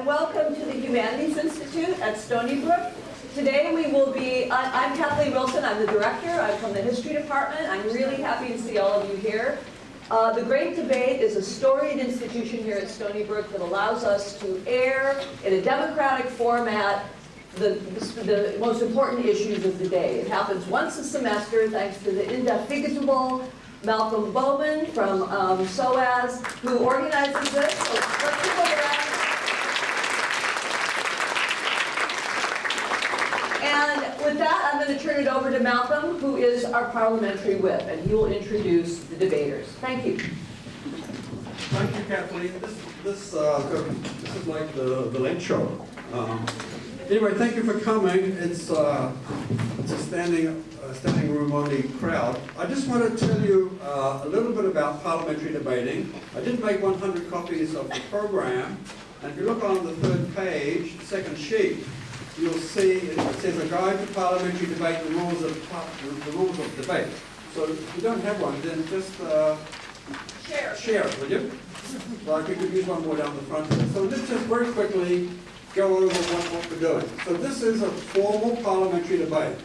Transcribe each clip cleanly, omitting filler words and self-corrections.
and welcome to the Humanities Institute at Stony Brook. Today we will be, I'm Kathleen Wilson, I'm the director, I'm from the History Department. I'm really happy to see all of you here. The Great Debate is a storied institution here at Stony Brook that allows us to air in a democratic format the most important issues of the day. It happens once a semester thanks to the indefatigable Malcolm Bowman from SOAS, who organizes this. So let's give a round. And with that, I'm going to turn it over to Malcolm, who is our parliamentary whip, and he will introduce the debaters. Thank you. Thank you, Kathleen. This is like the late show. Anyway, thank you for coming. It's a standing room only crowd. I just want to tell you a little bit about parliamentary debating. I did make 100 copies of the program, and if you look on the third page, second sheet, you'll see it says a guide to parliamentary debate, the rules of debate. So if you don't have one, then just share, will you? Like we could use one more down the front here. So let's just very quickly go over what we're doing. So this is a formal parliamentary debate.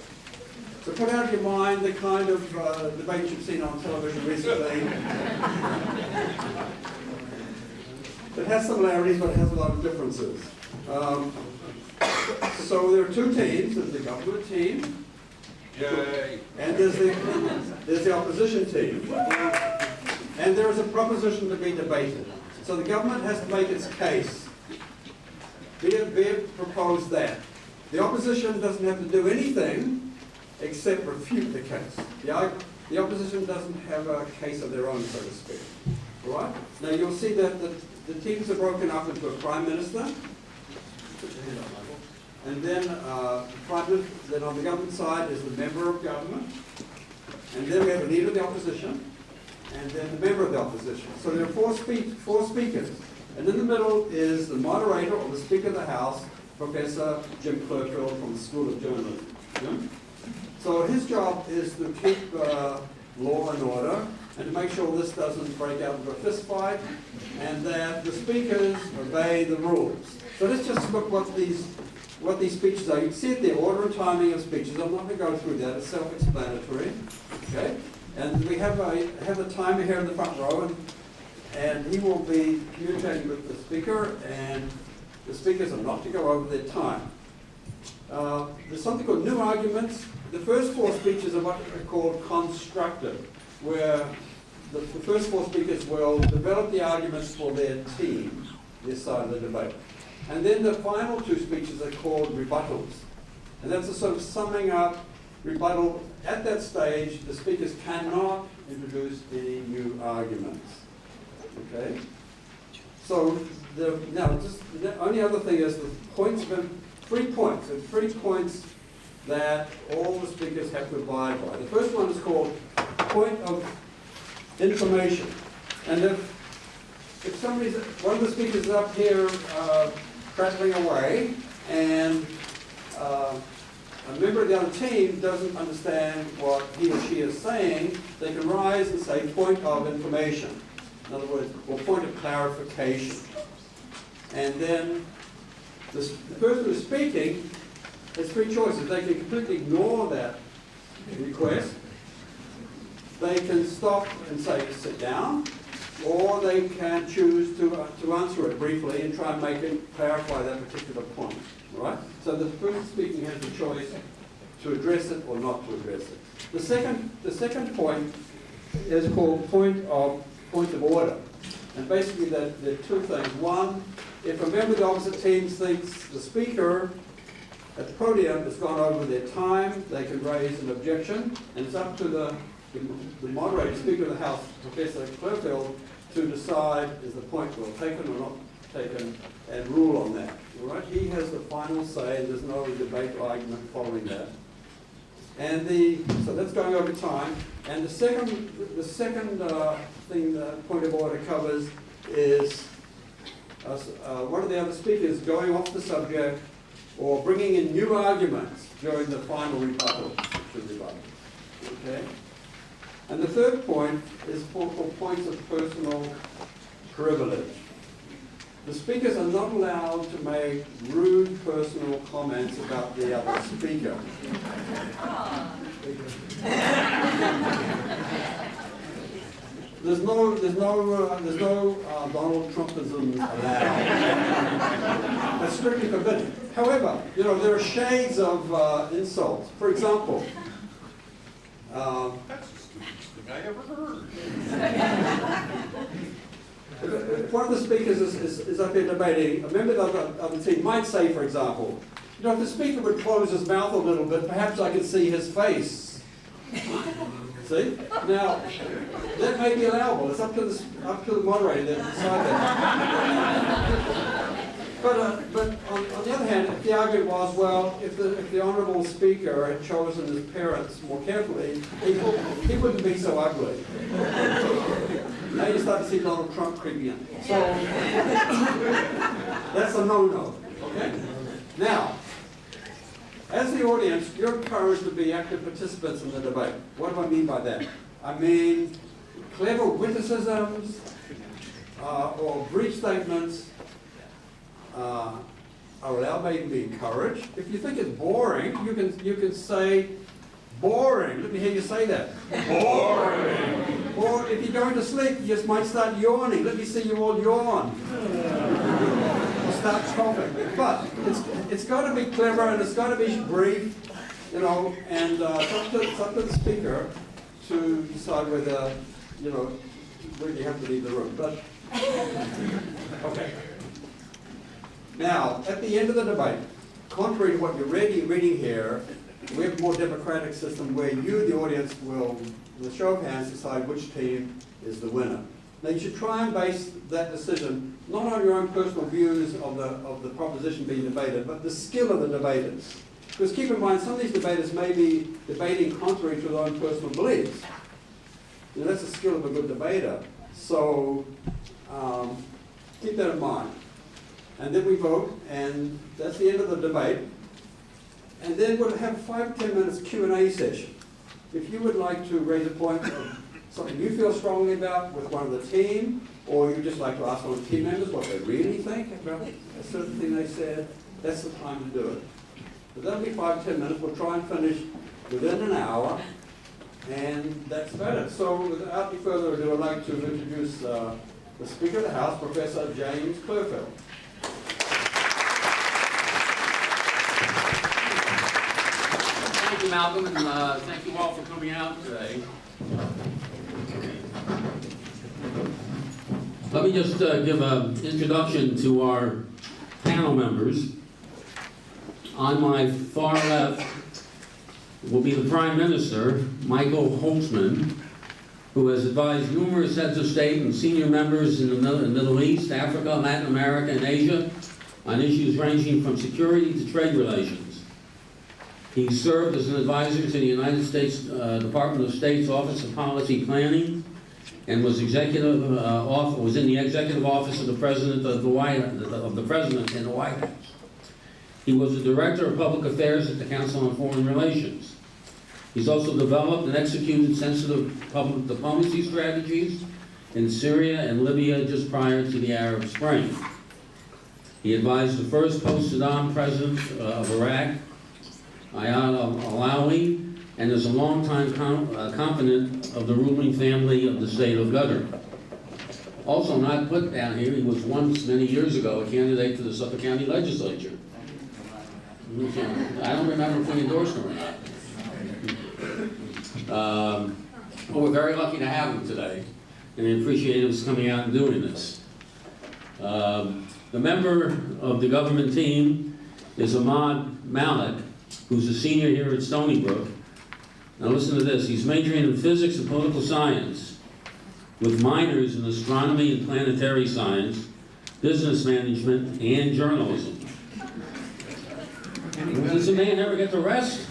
So put out of your mind the kind of debate you've seen on television recently. It has similarities, but it has a lot of differences. So there are two teams. There's the government team, yay, and there's the opposition team. And there is a proposition to be debated. So the government has to make its case. Be it proposed that. The opposition doesn't have to do anything except refute the case. The opposition doesn't have a case of their own, so to speak. All right? Now you'll see that the teams are broken up into a prime minister, and then then on the government side is the member of government, and then we have the leader of the opposition, and then the member of the opposition. So there are four speakers. And in the middle is the moderator or the Speaker of the House, Professor Jim Clerkfield from the School of Journalism. Yeah? So his job is to keep law and order and to make sure this doesn't break out into a fist fight and that the speakers obey the rules. So let's just look what these speeches are. You can see it there, order and timing of speeches. I'm not going to go through that. It's self-explanatory. Okay? And we have a timer here in the front row, and he will be communicating with the speaker, and the speakers are not to go over their time. There's something called new arguments. The first four speeches are what are called constructive, where the first four speakers will develop the arguments for their team, their side of the debate. And then the final two speeches are called rebuttals. And that's a sort of summing up rebuttal. At that stage, the speakers cannot introduce any new arguments. Okay? So the only other thing is the points have been 3 points. There are 3 points that all the speakers have to abide by. The first one is called point of information. And if one of the speakers is up here prattling away and a member of the other team doesn't understand what he or she is saying, they can rise and say point of information. In other words, or point of clarification. And then the person who's speaking has 3 choices. They can completely ignore that request. They can stop and say, sit down. Or they can choose to answer it briefly and try and make it clarify that particular point. Right? So the person speaking has the choice to address it or not to address it. The second point is called point of order. And basically there are 2 things. One, if a member of the opposite team thinks the speaker at the podium has gone over their time, they can raise an objection, and it's up to the moderator, Speaker of the House, Professor Clerkfield, to decide is the point well taken or not taken and rule on that. All right? He has the final say, and there's no debate or argument following that. And so that's going over time. And the second thing the point of order covers is one of the other speakers going off the subject or bringing in new arguments during the final rebuttal. Okay? And the third point is for points of personal privilege. The speakers are not allowed to make rude personal comments about the other speaker. There's no Donald Trumpisms allowed. That's strictly forbidden. However, you know, there are shades of insults. For example, That's the stupidest thing I ever heard. if one of the speakers is up here debating, a member of the team might say, for example, you know, if the speaker would close his mouth a little bit, perhaps I could see his face. See? Now, that may be allowable. It's up to the moderator to decide that. But on the other hand, if the argument was, well, if the honourable speaker had chosen his parents more carefully, he wouldn't be so ugly. Now you start to see Donald Trump creeping in. So that's a no-no. Okay? Now, as the audience, you're encouraged to be active participants in the debate. What do I mean by that? I mean clever witticisms or brief statements are allowed, may be encouraged. If you think it's boring, you can say boring. Let me hear you say that. Boring. Or if you're going to sleep, you just might start yawning. Let me see you all yawn. Or start coughing. But it's got to be clever and it's got to be brief, you know. And it's up to the speaker to decide whether, you know, whether you have to leave the room. But okay. Now, at the end of the debate, contrary to what you're reading here, we have a more democratic system where you, the audience, will, with a show of hands, decide which team is the winner. Now, you should try and base that decision not on your own personal views of the proposition being debated, but the skill of the debaters. Because keep in mind, some of these debaters may be debating contrary to their own personal beliefs. You know, that's the skill of a good debater. So keep that in mind. And then we vote, and that's the end of the debate. And then we'll have 5 to 10 minutes Q&A session. If you would like to raise a point of something you feel strongly about with one of the team, or you'd just like to ask one of the team members what they really think about a certain thing they said, that's the time to do it. But that'll be 5 to 10 minutes. We'll try and finish within an hour, and that's about it. So without any further ado, I'd like to introduce the Speaker of the House, Professor James Clearfield. Thank you, Malcolm, and thank you all for coming out today. Let me just give an introduction to our panel members. On my far left will be the Prime Minister, Michael Holtzman, who has advised numerous heads of state and senior members in the Middle East, Africa, Latin America, and Asia on issues ranging from security to trade relations. He served as an advisor to the United States Department of State's Office of Policy Planning and was in the executive office of the President in the White House. He was the Director of Public Affairs at the Council on Foreign Relations. He's also developed and executed sensitive public diplomacy strategies in Syria and Libya just prior to the Arab Spring. He advised the first post-Saddam president of Iraq, Ayad al-Alawi, and is a longtime confidant of the ruling family of the state of Qatar. Also not put down here, he was once, many years ago, a candidate for the Suffolk County Legislature. I don't remember if we endorsed him or not. But we're very lucky to have him today, and I appreciate him coming out and doing this. The member of the government team is Ahmad Malik, who's a senior here at Stony Brook. Now listen to this, he's majoring in physics and political science with minors in astronomy and planetary science, business management, and journalism. Does the man ever get to rest?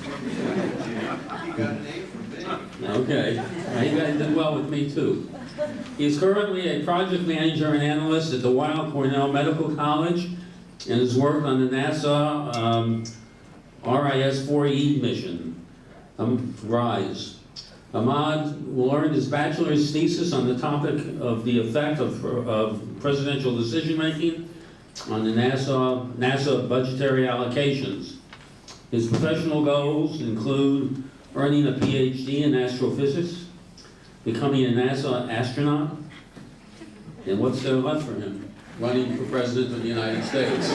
Okay, he did well with me too. He's currently a project manager and analyst at the Weill Cornell Medical College and has worked on the NASA RIS-4E mission, RISE. Ahmad will earn his bachelor's thesis on the topic of the effect of presidential decision-making on the NASA budgetary allocations. His professional goals include earning a PhD in astrophysics, becoming a NASA astronaut, and what's there left for him? Running for President of the United States.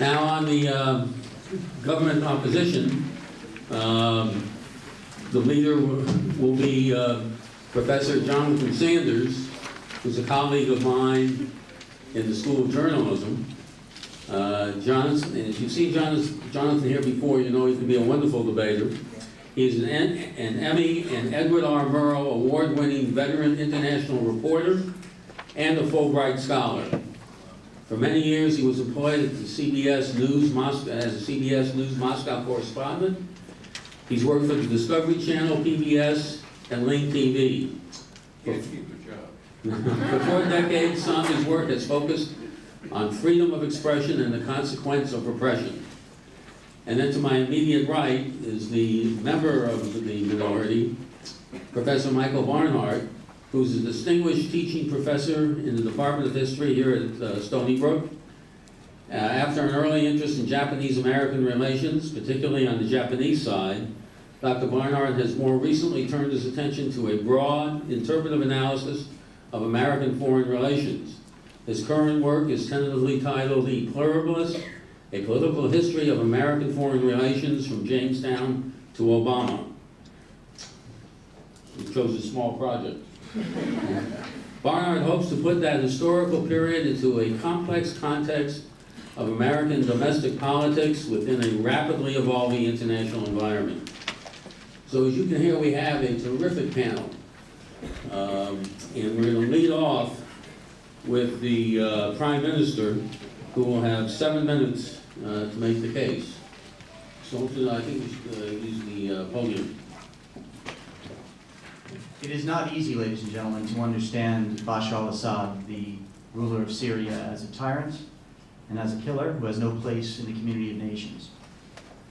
Now on the government opposition, the leader will be Professor Jonathan Sanders, who's a colleague of mine in the School of Journalism. Jonathan, and if you've seen Jonathan here before, you know he can be a wonderful debater. He's an Emmy and Edward R. Murrow award-winning veteran international reporter and a Fulbright scholar. For many years, he was employed at the CBS News as a CBS News Moscow correspondent. He's worked for the Discovery Channel, PBS, and Link TV. Can't keep a job. For 4 decades, Sanders' work has focused on freedom of expression and the consequence of repression. And then to my immediate right is the member of the minority, Professor Michael Barnhart, who's a distinguished teaching professor in the Department of History here at Stony Brook. After an early interest in Japanese-American relations, particularly on the Japanese side, Dr. Barnhart has more recently turned his attention to a broad, interpretive analysis of American foreign relations. His current work is tentatively titled The Pluralist, A Political History of American Foreign Relations from Jamestown to Obama. He chose a small project. Barnhart hopes to put that historical period into a complex context of American domestic politics within a rapidly evolving international environment. So as you can hear, we have a terrific panel. And we're going to lead off with the Prime Minister, who will have 7 minutes to make the case. So I think we should use the podium. It is not easy, ladies and gentlemen, to understand Bashar al-Assad, the ruler of Syria, as a tyrant and as a killer who has no place in the community of nations.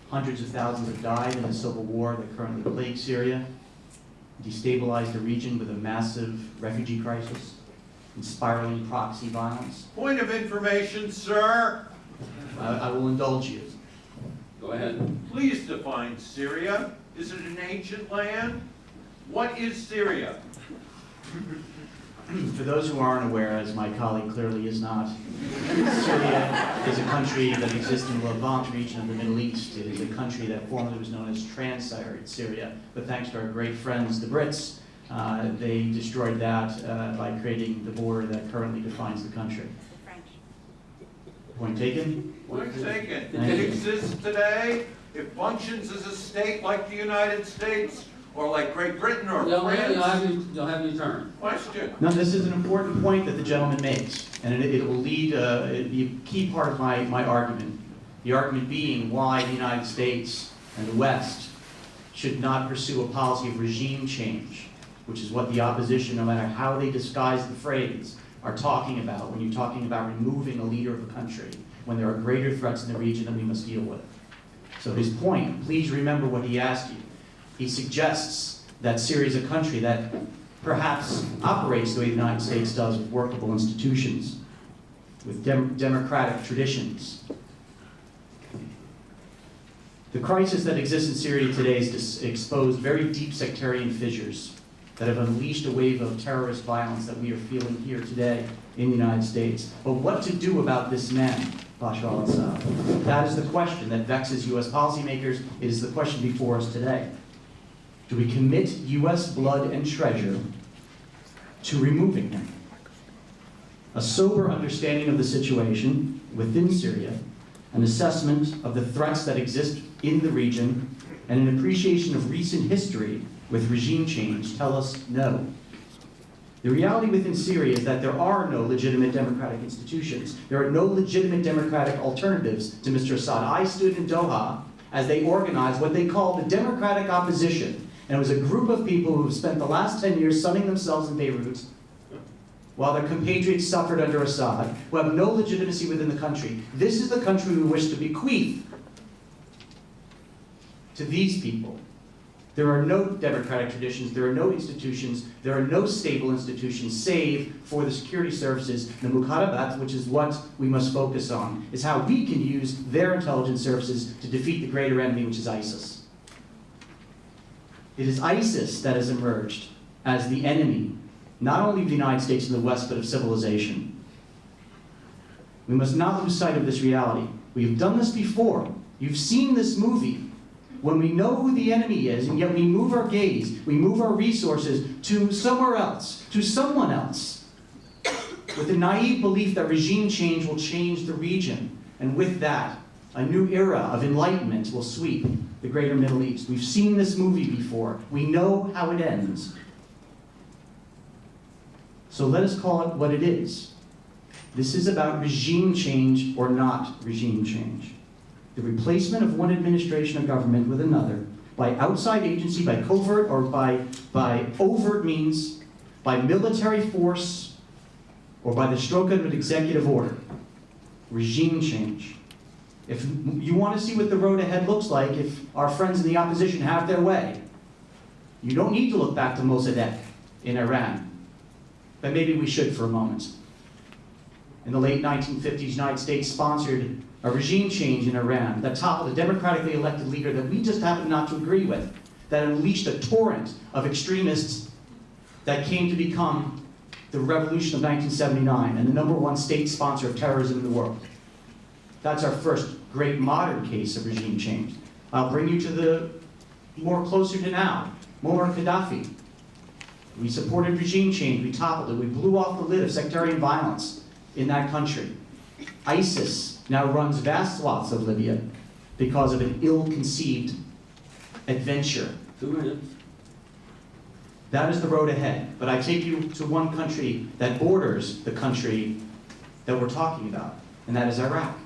Hundreds of thousands have died in the civil war that currently plagues Syria, destabilized the region with a massive refugee crisis, and spiraling proxy violence. Point of information, sir. I will indulge you. Go ahead. Please define Syria. Is it an ancient land? What is Syria? For those who aren't aware, as my colleague clearly is not, Syria is a country that exists in the Levant region of the Middle East. It is a country that formerly was known as Trans-Saharan Syria, but thanks to our great friends, the Brits, they destroyed that by creating the border that currently defines the country. Point taken? Point taken. Thank It you. exists today. It functions as a state like the United States or like Great Britain or France. You'll have your turn. Question. No, this is an important point that the gentleman makes, and it will lead, it'll be a key part of my argument. The argument being why the United States and the West should not pursue a policy of regime change, which is what the opposition, no matter how they disguise the phrase, are talking about when you're talking about removing a leader of a country, when there are greater threats in the region that we must deal with. So his point, please remember what he asked you. He suggests that Syria is a country that perhaps operates the way the United States does, with workable institutions, with democratic traditions. The crisis that exists in Syria today has exposed very deep sectarian fissures that have unleashed a wave of terrorist violence that we are feeling here today in the United States. But what to do about this man, Bashar al-Assad? That is the question that vexes U.S. policymakers. It is the question before us today. Do we commit U.S. blood and treasure to removing him? A sober understanding of the situation within Syria, an assessment of the threats that exist in the region, and an appreciation of recent history with regime change tell us no. The reality within Syria is that there are no legitimate democratic institutions. There are no legitimate democratic alternatives to Mr. Assad. I stood in Doha as they organized what they called the democratic opposition. And it was a group of people who have spent the last 10 years sunning themselves in Beirut while their compatriots suffered under Assad, who have no legitimacy within the country. This is the country we wish to bequeath to these people. There are no democratic traditions, there are no institutions, there are no stable institutions save for the security services, the Mukharabat, which is what we must focus on, is how we can use their intelligence services to defeat the greater enemy, which is ISIS. It is ISIS that has emerged as the enemy, not only of the United States and the West, but of civilization. We must not lose sight of this reality. We've done this before. You've seen this movie. When we know who the enemy is, and yet we move our gaze, we move our resources to somewhere else, to someone else, with the naive belief that regime change will change the region, and with that, a new era of enlightenment will sweep the greater Middle East. We've seen this movie before. We know how it ends. So let us call it what it is. This is about regime change or not regime change. The replacement of one administration of government with another by outside agency, by covert or by overt means, by military force, or by the stroke of an executive order. Regime change. If you want to see what the road ahead looks like, if our friends in the opposition have their way, you don't need to look back to Mossadegh in Iran. But maybe we should for a moment. In the late 1950s, the United States sponsored a regime change in Iran that toppled a democratically elected leader that we just happen not to agree with, that unleashed a torrent of extremists that came to become the revolution of 1979 and the #1 state sponsor of terrorism in the world. That's our first great modern case of regime change. I'll bring you to the more closer to now, Muammar Gaddafi. We supported regime change, we toppled it, we blew off the lid of sectarian violence in that country. ISIS now runs vast swaths of Libya because of an ill-conceived adventure. 2 minutes. That is the road ahead. But I take you to one country that borders the country that we're talking about, and that is Iraq.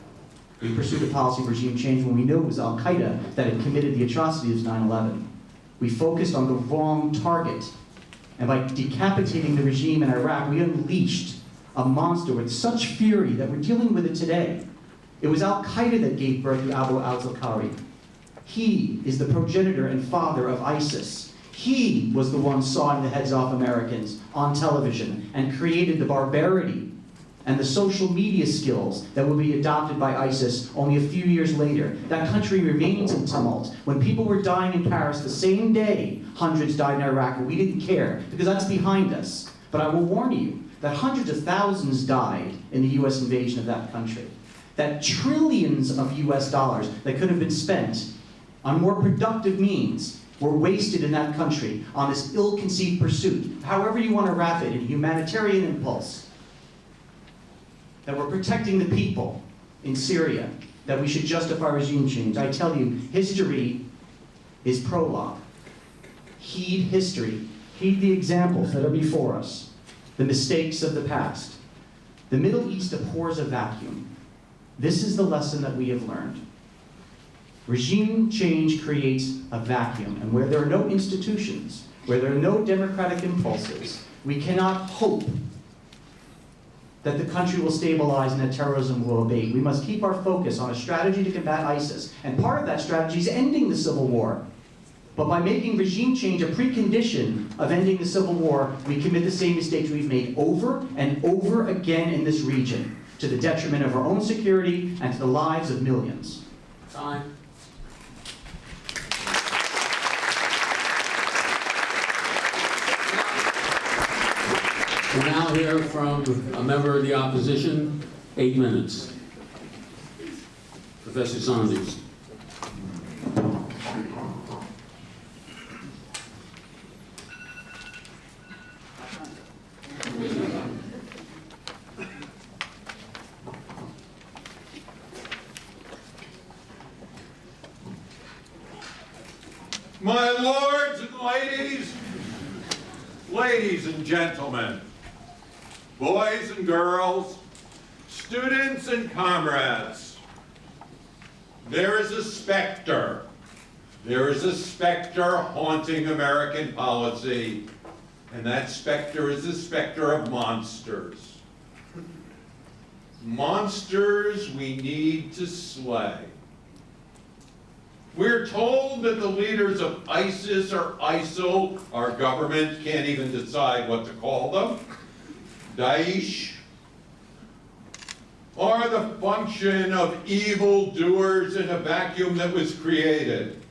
We pursued a policy of regime change when we knew it was Al-Qaeda that had committed the atrocities of 9/11. We focused on the wrong target. And by decapitating the regime in Iraq, we unleashed a monster with such fury that we're dealing with it today. It was Al-Qaeda that gave birth to Abu al-Zawahiri. He is the progenitor and father of ISIS. He was the one sawing the heads off Americans on television and created the barbarity and the social media skills that will be adopted by ISIS only a few years later. That country remains in tumult. When people were dying in Paris the same day, hundreds died in Iraq, and we didn't care, because that's behind us. But I will warn you that hundreds of thousands died in the US invasion of that country. That trillions of US dollars that could have been spent on more productive means were wasted in that country on this ill-conceived pursuit, however you want to wrap it, in humanitarian impulse, that we're protecting the people in Syria, that we should justify regime change. I tell you, history is prologue. Heed history. Heed the examples that are before us, the mistakes of the past. The Middle East abhors a vacuum. This is the lesson that we have learned. Regime change creates a vacuum, and where there are no institutions, where there are no democratic impulses, we cannot hope that the country will stabilize and that terrorism will abate. We must keep our focus on a strategy to combat ISIS, and part of that strategy is ending the civil war. But by making regime change a precondition of ending the civil war, we commit the same mistakes we've made over and over again in this region, to the detriment of our own security and to the lives of millions. Time. We'll now hear from a member of the opposition, 8 minutes. Professor Saunders. My lords and ladies and gentlemen, boys and girls, students and comrades, there is a specter. There is a specter haunting American policy, and that specter is the specter of monsters. Monsters we need to slay. We're told that the leaders of ISIS or ISIL, our government can't even decide what to call them, Daesh, are the function of evildoers in a vacuum that was created.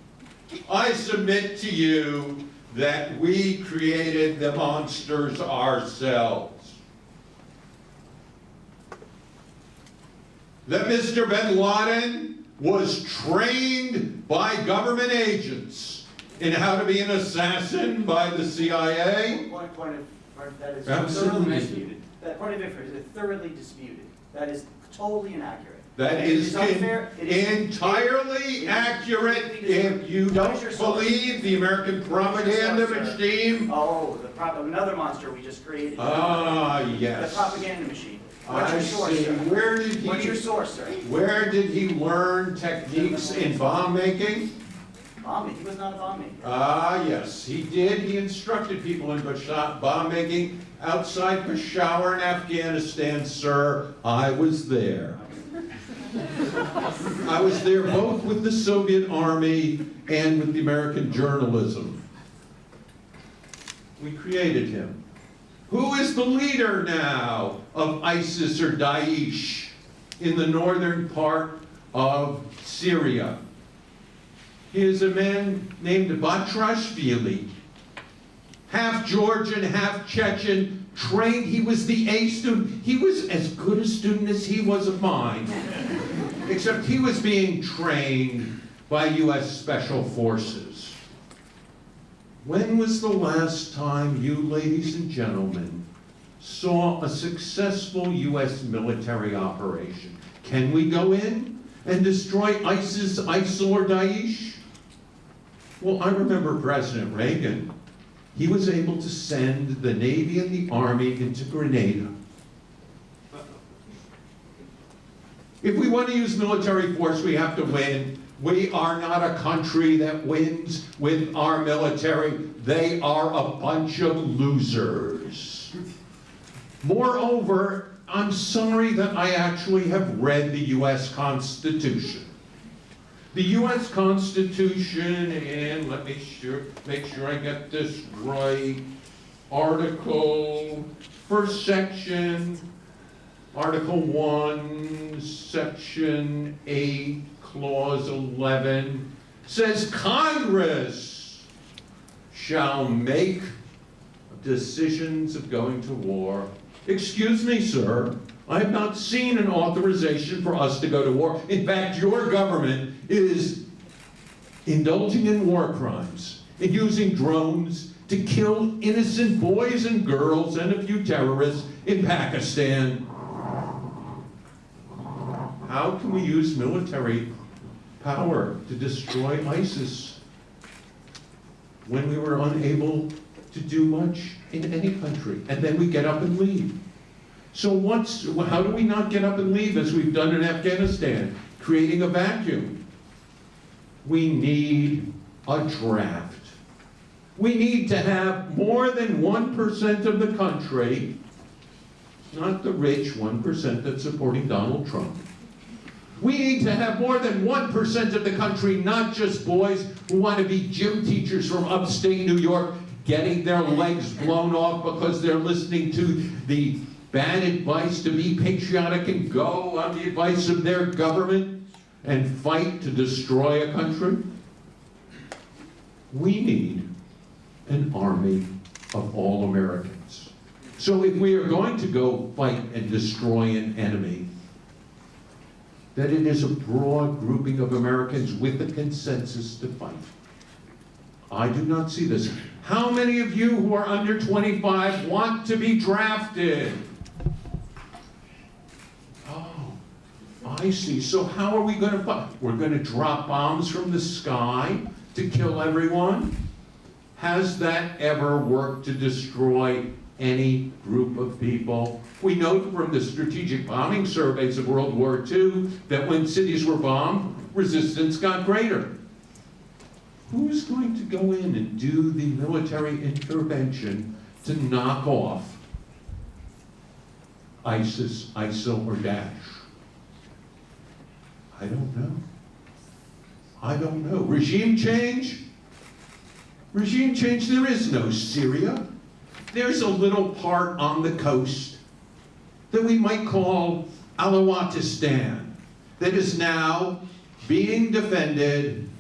I submit to you that we created the monsters ourselves. That Mr. bin Laden was trained by government agents in how to be an assassin by the CIA. That is Absolutely. thoroughly disputed. That point of inference is thoroughly disputed. That is totally inaccurate. That It is unfair. It is entirely accurate if you don't believe the American propaganda machine. Oh, another monster we just created. Ah, The yes. propaganda machine. What's I your source, see. sir? What's your source, sir? Where did he learn techniques in bomb making? Bombing. He was not a bomb maker. Ah, yes, he did. He instructed people in bomb making outside Peshawar in Afghanistan, sir. I was there. I was there both with the Soviet Army and with the American journalism. We created him. Who is the leader now of ISIS or Daesh in the northern part of Syria? He is a man named Batrashvili, half Georgian, half Chechen, trained. He was the A student. He was as good a student as he was of mine, except he was being trained by U.S. Special Forces. When was the last time you, ladies and gentlemen, saw a successful U.S. military operation? Can we go in and destroy ISIS, ISIL, or Daesh? Well, I remember President Reagan. He was able to send the Navy and the Army into Grenada. If we want to use military force, we have to win. We are not a country that wins with our military. They are a bunch of losers. Moreover, I'm sorry that I actually have read the U.S. Constitution. The U.S. Constitution, and let me make sure I get this right, first section, Article 1, Section 8, Clause 11, says Congress shall make decisions of going to war. Excuse me, sir. I have not seen an authorization for us to go to war. In fact, your government is indulging in war crimes and using drones to kill innocent boys and girls and a few terrorists in Pakistan. How can we use military power to destroy ISIS when we were unable to do much in any country? And then we get up and leave. So how do we not get up and leave as we've done in Afghanistan, creating a vacuum? We need a draft. We need to have more than 1% of the country, not the rich 1% that's supporting Donald Trump. We need to have more than 1% of the country, not just boys who want to be gym teachers from upstate New York, getting their legs blown off because they're listening to the bad advice to be patriotic and go on the advice of their government and fight to destroy a country. We need an army of all Americans. So if we are going to go fight and destroy an enemy, that it is a broad grouping of Americans with a consensus to fight. I do not see this. How many of you who are under 25 want to be drafted? I see. So how are we going to fight? We're going to drop bombs from the sky to kill everyone? Has that ever worked to destroy any group of people? We know from the strategic bombing surveys of World War II that when cities were bombed, resistance got greater. Who's going to go in and do the military intervention to knock off ISIS, ISIL, or Daesh? I don't know. I don't know. Regime change? Regime change, there is no Syria. There's a little part on the coast that we might call Alawatistan that is now being defended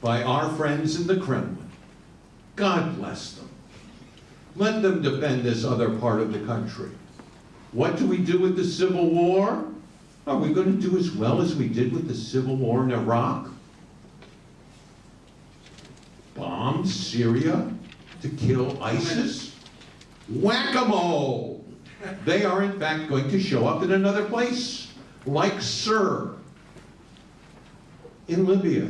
by our friends in the Kremlin. God bless them. Let them defend this other part of the country. What do we do with the Civil War? Are we going to do as well as we did with the Civil War in Iraq? Bomb Syria to kill ISIS? Whack-a-mole! They are in fact going to show up in another place, like Sir in Libya.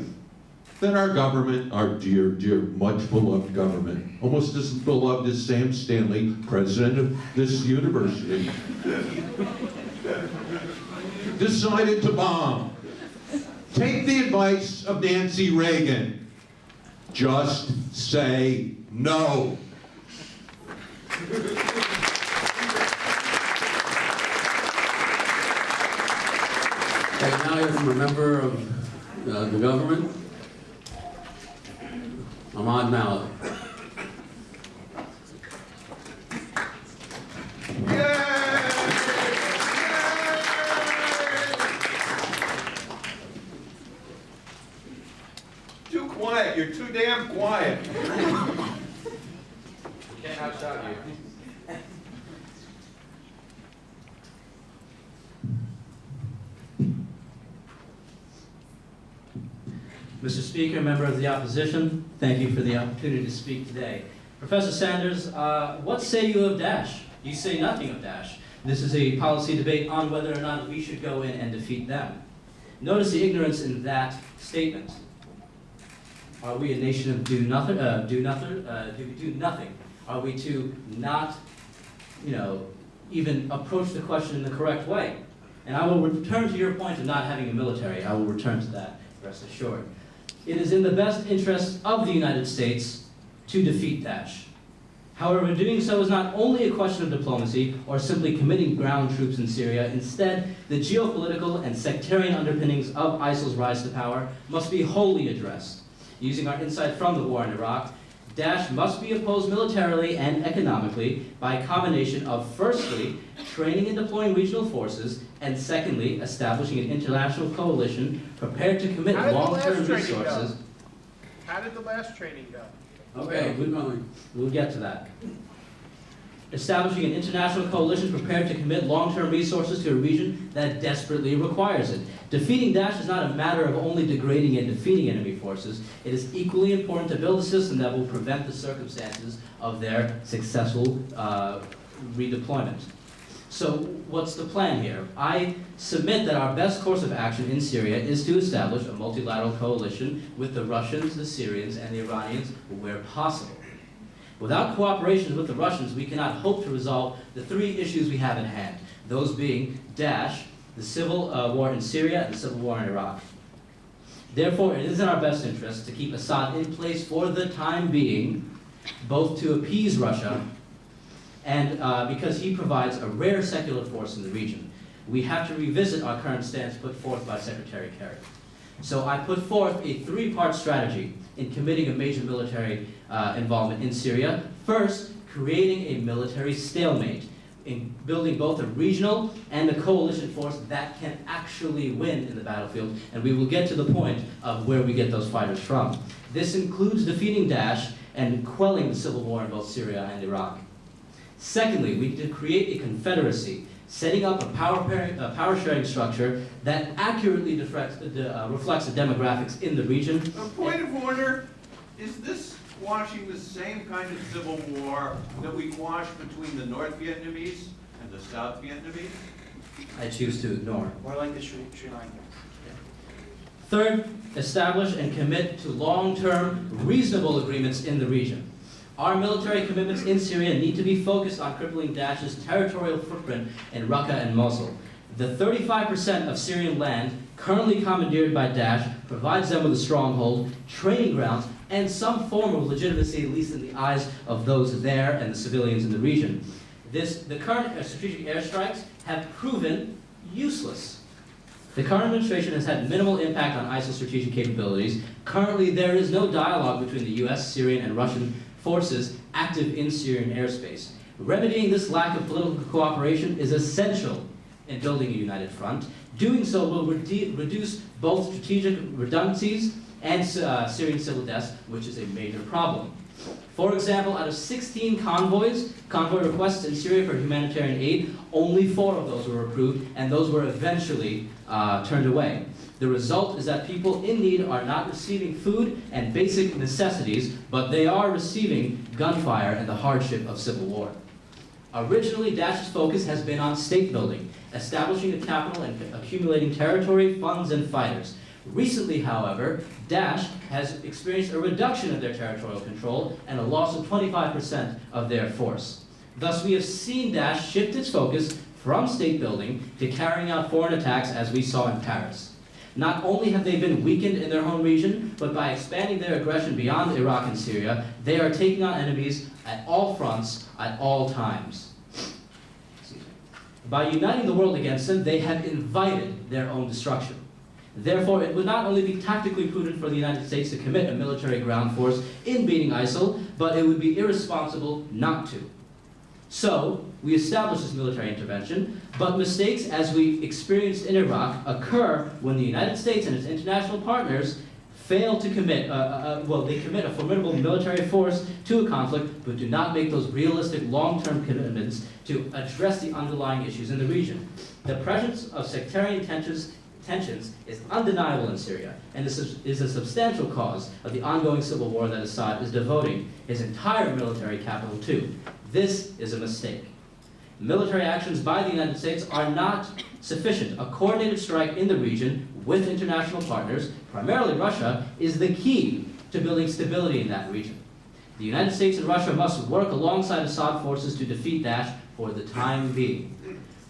Then our government, our dear, dear, much beloved government, almost as beloved as Sam Stanley, president of this university, decided to bomb. Take the advice of Nancy Reagan. Just say no. Okay, now I have a member of the government, Ahmad Malik. Too quiet, you're too damn quiet. Can't outshout you. Mr. Speaker, member of the opposition, thank you for the opportunity to speak today. Professor Sanders, what say you of Daesh? You say nothing of Daesh. This is a policy debate on whether or not we should go in and defeat them. Notice the ignorance in that statement. Are we a nation of do nothing? Do we do nothing? Are we to not, even approach the question in the correct way? And I will return to your point of not having a military. I will return to that, rest assured. It is in the best interest of the United States to defeat Daesh. However, doing so is not only a question of diplomacy or simply committing ground troops in Syria. Instead, the geopolitical and sectarian underpinnings of ISIL's rise to power must be wholly addressed. Using our insight from the war in Iraq, Daesh must be opposed militarily and economically by a combination of, firstly, training and deploying regional forces, and secondly, establishing an international coalition prepared to commit long-term resources. How did the last training go? Okay, good going. We'll get to that. Establishing an international coalition prepared to commit long-term resources to a region that desperately requires it. Defeating Daesh is not a matter of only degrading and defeating enemy forces. It is equally important to build a system that will prevent the circumstances of their successful redeployment. So what's the plan here? I submit that our best course of action in Syria is to establish a multilateral coalition with the Russians, the Syrians, and the Iranians where possible. Without cooperation with the Russians, we cannot hope to resolve the three issues we have in hand, those being Daesh, the civil war in Syria, and the civil war in Iraq. Therefore, it is in our best interest to keep Assad in place for the time being, both to appease Russia and because he provides a rare secular force in the region. We have to revisit our current stance put forth by Secretary Kerry. So I put forth a three-part strategy in committing a major military involvement in Syria. First, creating a military stalemate, in building both a regional and a coalition force that can actually win in the battlefield, and we will get to the point of where we get those fighters from. This includes defeating Daesh and quelling the civil war in both Syria and Iraq. Secondly, we need to create a confederacy, setting up a power-sharing structure that accurately reflects the demographics in the region. A point of order, is this quashing the same kind of civil war that we quashed between the North Vietnamese and the South Vietnamese? I choose to ignore. More like the Sri Lanka. Third, establish and commit to long-term, reasonable agreements in the region. Our military commitments in Syria need to be focused on crippling Daesh's territorial footprint in Raqqa and Mosul. The 35% of Syrian land currently commandeered by Daesh provides them with a stronghold, training grounds, and some form of legitimacy, at least in the eyes of those there and the civilians in the region. The current strategic airstrikes have proven useless. The current administration has had minimal impact on ISIL's strategic capabilities. Currently, there is no dialogue between the US, Syrian, and Russian forces active in Syrian airspace. Remedying this lack of political cooperation is essential in building a united front. Doing so will reduce both strategic redundancies and Syrian civil deaths, which is a major problem. For example, out of 16 convoy requests in Syria for humanitarian aid, only 4 of those were approved, and those were eventually turned away. The result is that people in need are not receiving food and basic necessities, but they are receiving gunfire and the hardship of civil war. Originally, Daesh's focus has been on state building, establishing a capital and accumulating territory, funds, and fighters. Recently, however, Daesh has experienced a reduction of their territorial control and a loss of 25% of their force. Thus, we have seen Daesh shift its focus from state building to carrying out foreign attacks, as we saw in Paris. Not only have they been weakened in their home region, but by expanding their aggression beyond Iraq and Syria, they are taking on enemies at all fronts, at all times. By uniting the world against them, they have invited their own destruction. Therefore, it would not only be tactically prudent for the United States to commit a military ground force in beating ISIL, but it would be irresponsible not to. So, we establish this military intervention, but mistakes, as we experienced in Iraq, occur when the United States and its international partners fail to commit, they commit a formidable military force to a conflict, but do not make those realistic long-term commitments to address the underlying issues in the region. The presence of sectarian tensions is undeniable in Syria, and this is a substantial cause of the ongoing civil war that Assad is devoting his entire military capital to. This is a mistake. Military actions by the United States are not sufficient. A coordinated strike in the region with international partners, primarily Russia, is the key to building stability in that region. The United States and Russia must work alongside Assad forces to defeat Daesh for the time being.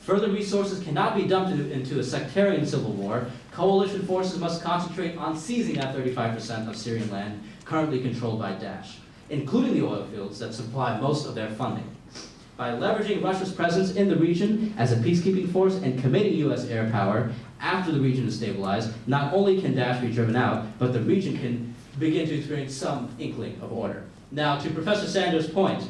Further resources cannot be dumped into a sectarian civil war. Coalition forces must concentrate on seizing that 35% of Syrian land currently controlled by Daesh, including the oil fields that supply most of their funding. By leveraging Russia's presence in the region as a peacekeeping force and committing U.S. air power after the region is stabilized, not only can Daesh be driven out, but the region can begin to experience some inkling of order. Now, to Professor Sanders' point,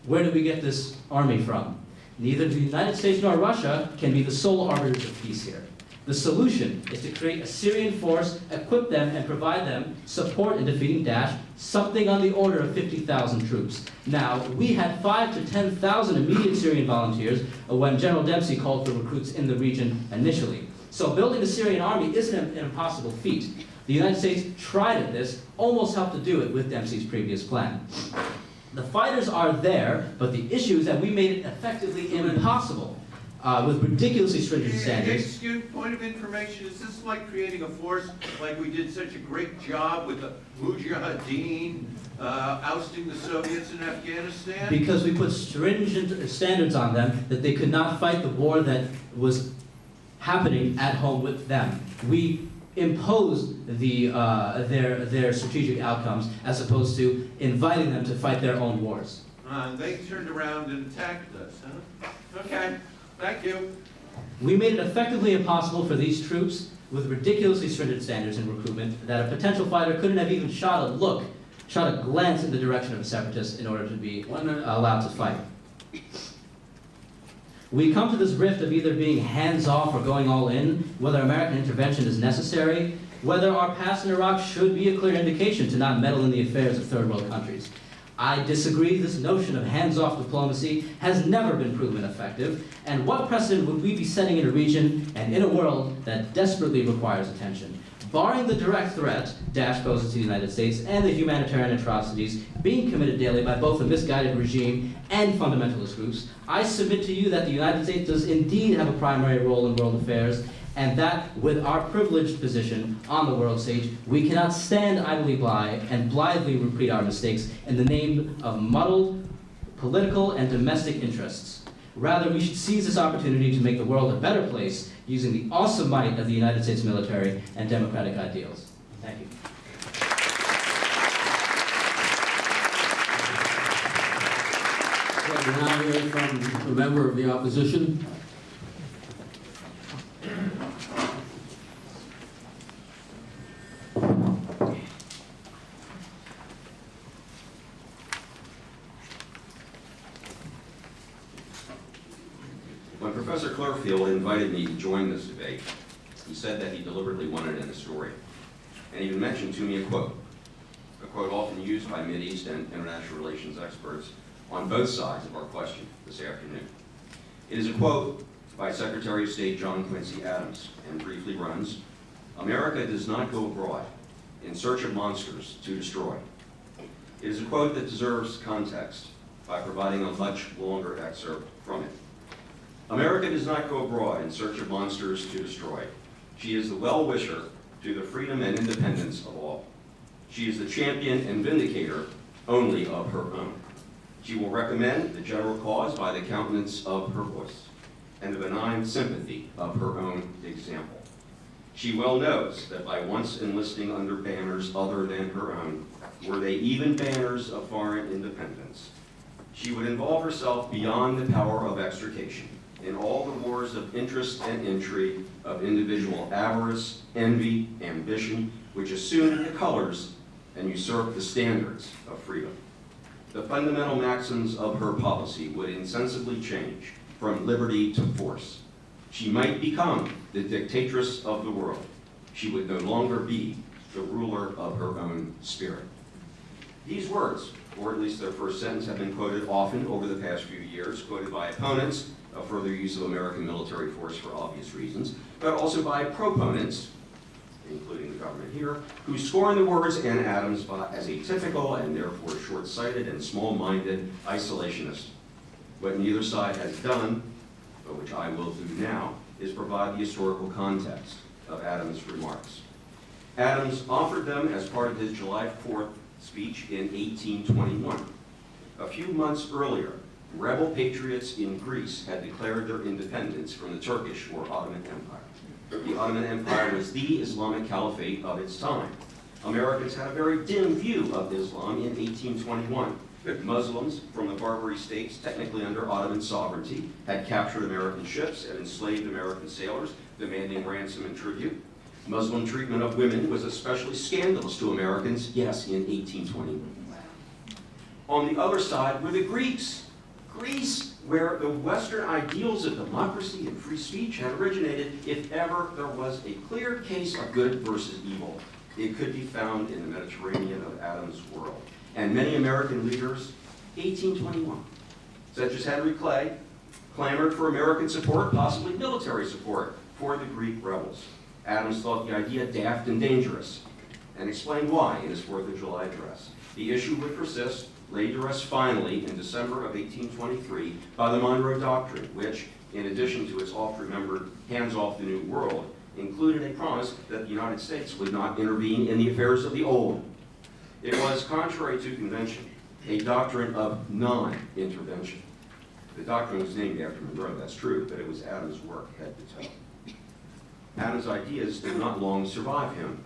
where do we get this army from? Neither the United States nor Russia can be the sole arbiters of peace here. The solution is to create a Syrian force, equip them, and provide them support in defeating Daesh, something on the order of 50,000 troops. Now, we had 5,000 to 10,000 immediate Syrian volunteers when General Dempsey called for recruits in the region initially. So building a Syrian army isn't an impossible feat. The United States tried at this, almost helped to do it with Dempsey's previous plan. The fighters are there, but the issue is that we made it effectively impossible with ridiculously stringent standards. Excuse, point of information, is this like creating a force like we did such a great job with the Mujahideen ousting the Soviets in Afghanistan? Because we put stringent standards on them that they could not fight the war that was happening at home with them. We imposed their strategic outcomes as opposed to inviting them to fight their own wars. They turned around and attacked us, huh? Okay, thank you. We made it effectively impossible for these troops with ridiculously stringent standards in recruitment that a potential fighter couldn't have even shot a glance in the direction of a separatist in order to be allowed to fight. We come to this rift of either being hands-off or going all in, whether American intervention is necessary, whether our past in Iraq should be a clear indication to not meddle in the affairs of third world countries. I disagree. This notion of hands-off diplomacy has never been proven effective, and what precedent would we be setting in a region and in a world that desperately requires attention? Barring the direct threat Daesh poses to the United States and the humanitarian atrocities being committed daily by both a misguided regime and fundamentalist groups, I submit to you that the United States does indeed have a primary role in world affairs, and that with our privileged position on the world stage, we cannot stand idly by and blithely repeat our mistakes in the name of muddled political and domestic interests. Rather, we should seize this opportunity to make the world a better place using the awesome might of the United States military and democratic ideals. Thank you. We now hear from a member of the opposition. Clearfield invited me to join this debate, he said that he deliberately wanted an historian. And he even mentioned to me a quote often used by Mideast and international relations experts on both sides of our question this afternoon. It is a quote by Secretary of State John Quincy Adams, and briefly runs, "America does not go abroad in search of monsters to destroy." It is a quote that deserves context by providing a much longer excerpt from it. America does not go abroad in search of monsters to destroy. She is the well-wisher to the freedom and independence of all. She is the champion and vindicator only of her own. She will recommend the general cause by the countenance of her voice and the benign sympathy of her own example. She well knows that by once enlisting under banners other than her own, were they even banners of foreign independence, she would involve herself beyond the power of extrication in all the wars of interest and intrigue, of individual avarice, envy, ambition, which assume the colors and usurp the standards of freedom. The fundamental maxims of her policy would insensibly change from liberty to force. She might become the dictatress of the world. She would no longer be the ruler of her own spirit. These words, or at least their first sentence, have been quoted often over the past few years, quoted by opponents of further use of American military force for obvious reasons, but also by proponents, including the government here, who scorn the words and Adams as a typical and therefore short-sighted and small-minded isolationist. What neither side has done, but which I will do now, is provide the historical context of Adams' remarks. Adams offered them as part of his July 4th speech in 1821. A few months earlier, rebel patriots in Greece had declared their independence from the Turkish or Ottoman Empire. The Ottoman Empire was the Islamic caliphate of its time. Americans had a very dim view of Islam in 1821. Muslims from the Barbary states, technically under Ottoman sovereignty, had captured American ships and enslaved American sailors, demanding ransom and tribute. Muslim treatment of women was especially scandalous to Americans, yes, in 1821. On the other side were the Greeks. Greece, where the Western ideals of democracy and free speech had originated. If ever there was a clear case of good versus evil, it could be found in the Mediterranean of Adams' world. And many American leaders, 1821, such as Henry Clay, clamored for American support, possibly military support, for the Greek rebels. Adams thought the idea daft and dangerous, and explained why in his 4th of July address. The issue would persist, laid to rest finally in December of 1823 by the Monroe Doctrine, which, in addition to its oft-remembered hands-off the New World, included a promise that the United States would not intervene in the affairs of the Old. It was, contrary to convention, a doctrine of non-intervention. The doctrine was named after Monroe, that's true, but it was Adams' work, head to toe. Adams' ideas did not long survive him.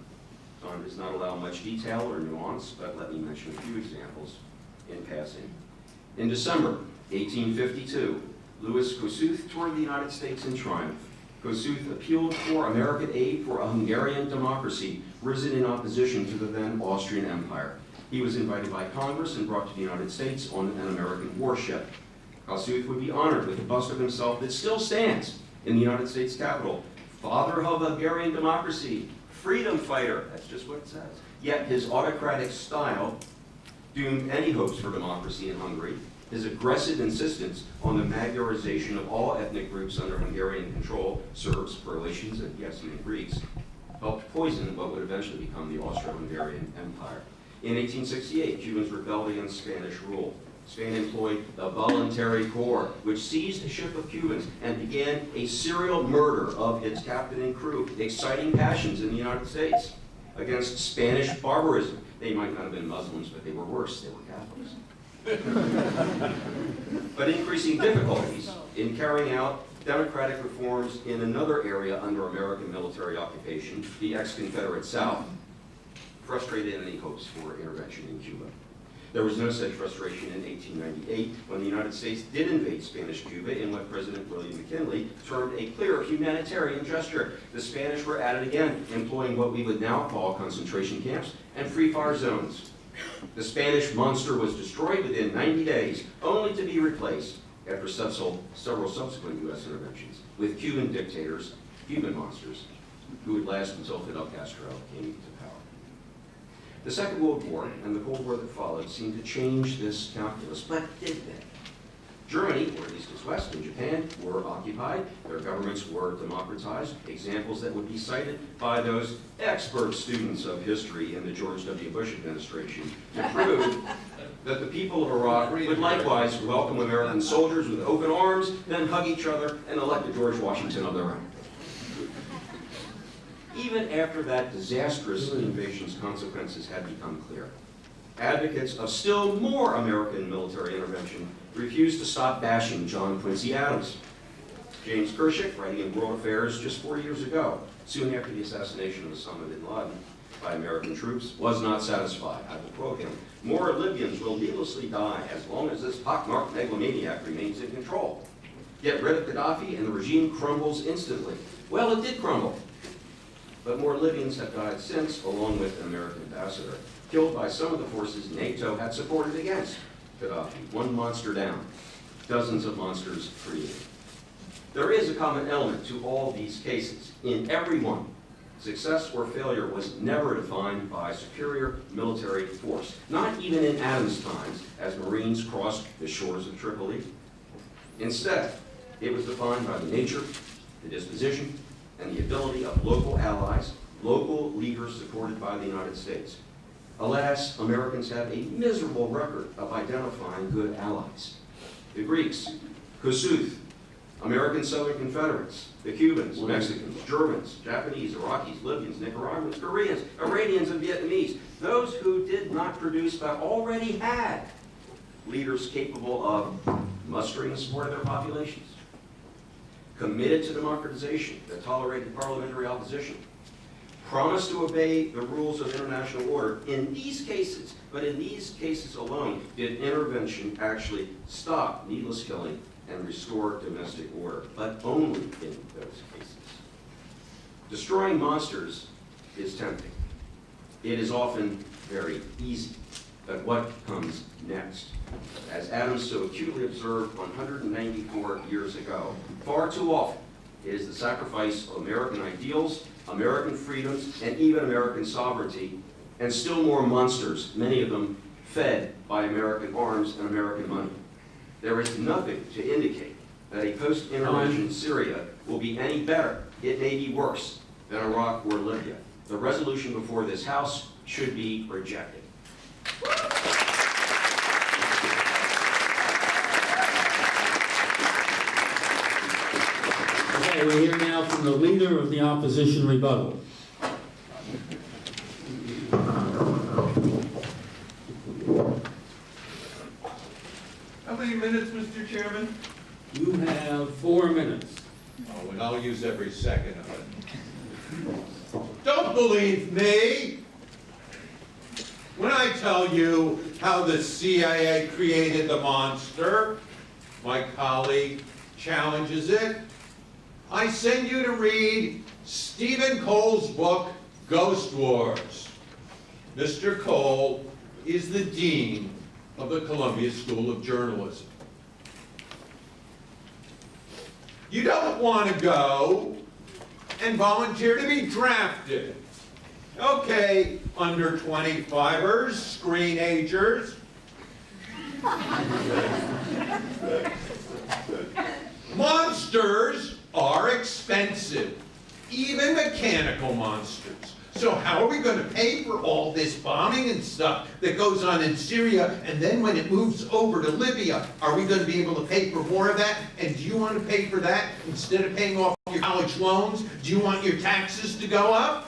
Time does not allow much detail or nuance, but let me mention a few examples in passing. In December 1852, Louis Kossuth toured the United States in triumph. Kossuth appealed for American aid for a Hungarian democracy risen in opposition to the then Austrian Empire. He was invited by Congress and brought to the United States on an American warship. Kossuth would be honored with a bust of himself that still stands in the United States Capitol. Father of Hungarian democracy, freedom fighter, that's just what it says. Yet his autocratic style doomed any hopes for democracy in Hungary. His aggressive insistence on the Magyarization of all ethnic groups under Hungarian control, Serbs, Croatians, and yes, even Greeks, helped poison what would eventually become the Austro-Hungarian Empire. In 1868, Cubans rebelled against Spanish rule. Spain employed the Voluntary Corps, which seized a ship of Cubans and began a serial murder of its captain and crew, exciting passions in the United States against Spanish barbarism. They might not have been Muslims, but they were worse. They were Catholics. But increasing difficulties in carrying out democratic reforms in another area under American military occupation, the ex-Confederate South, frustrated any hopes for intervention in Cuba. There was no such frustration in 1898 when the United States did invade Spanish Cuba in what President William McKinley termed a clear humanitarian gesture. The Spanish were at it again, employing what we would now call concentration camps and free fire zones. The Spanish monster was destroyed within 90 days, only to be replaced after several subsequent U.S. interventions with Cuban dictators, Cuban monsters, who would last until Fidel Castro came to power. The Second World War and the Cold War that followed seemed to change this calculus, but did they? Germany, or East is West, and Japan were occupied. Their governments were democratized, examples that would be cited by those expert students of history in the George W. Bush administration to prove that the people of Iraq would likewise welcome American soldiers with open arms, then hug each other, and elect a George Washington of their own. Even after that disastrous invasion's consequences had become clear, advocates of still more American military intervention refused to stop bashing John Quincy Adams. James Kershak, writing in World Affairs just 4 years ago, soon after the assassination of Osama bin Laden by American troops, was not satisfied. I will quote him, "More Libyans will needlessly die as long as this pockmarked megalomaniac remains in control. Get rid of Gaddafi and the regime crumbles instantly." Well, it did crumble. But more Libyans have died since, along with an American ambassador, killed by some of the forces NATO had supported against Gaddafi. One monster down, dozens of monsters created. There is a common element to all these cases. In every one, success or failure was never defined by superior military force, not even in Adams' times, as Marines crossed the shores of Tripoli. Instead, it was defined by the nature, the disposition, and the ability of local allies, local leaders supported by the United States. Alas, Americans have a miserable record of identifying good allies. The Greeks, Kossuth, American Southern Confederates, the Cubans, Mexicans, Germans, Japanese, Iraqis, Libyans, Nicaraguans, Koreans, Iranians, and Vietnamese. Those who did not produce but already had leaders capable of mustering the support of their populations, committed to democratization that tolerated parliamentary opposition, promised to obey the rules of international order. In these cases, but in these cases alone, did intervention actually stop needless killing and restore domestic order, but only in those cases. Destroying monsters is tempting. It is often very easy. But what comes next? As Adams so acutely observed 194 years ago, far too often it is the sacrifice of American ideals, American freedoms, and even American sovereignty, and still more monsters, many of them fed by American arms and American money. There is nothing to indicate that a post-intervention Syria will be any better. It may be worse than Iraq or Libya. The resolution before this House should be rejected. Okay, we hear now from the leader of the opposition rebuttal. How many minutes, Mr. Chairman? You have 4 minutes. Oh, and I'll use every second of it. Don't believe me when I tell you how the CIA created the monster. My colleague challenges it. I send you to read Stephen Cole's book, Ghost Wars. Mr. Cole is the dean of the Columbia School of Journalism. You don't want to go and volunteer to be drafted. Okay, under 25ers, screenagers. Monsters are expensive, even mechanical monsters. So how are we going to pay for all this bombing and stuff that goes on in Syria, and then when it moves over to Libya, are we going to be able to pay for more of that? And do you want to pay for that instead of paying off your college loans? Do you want your taxes to go up?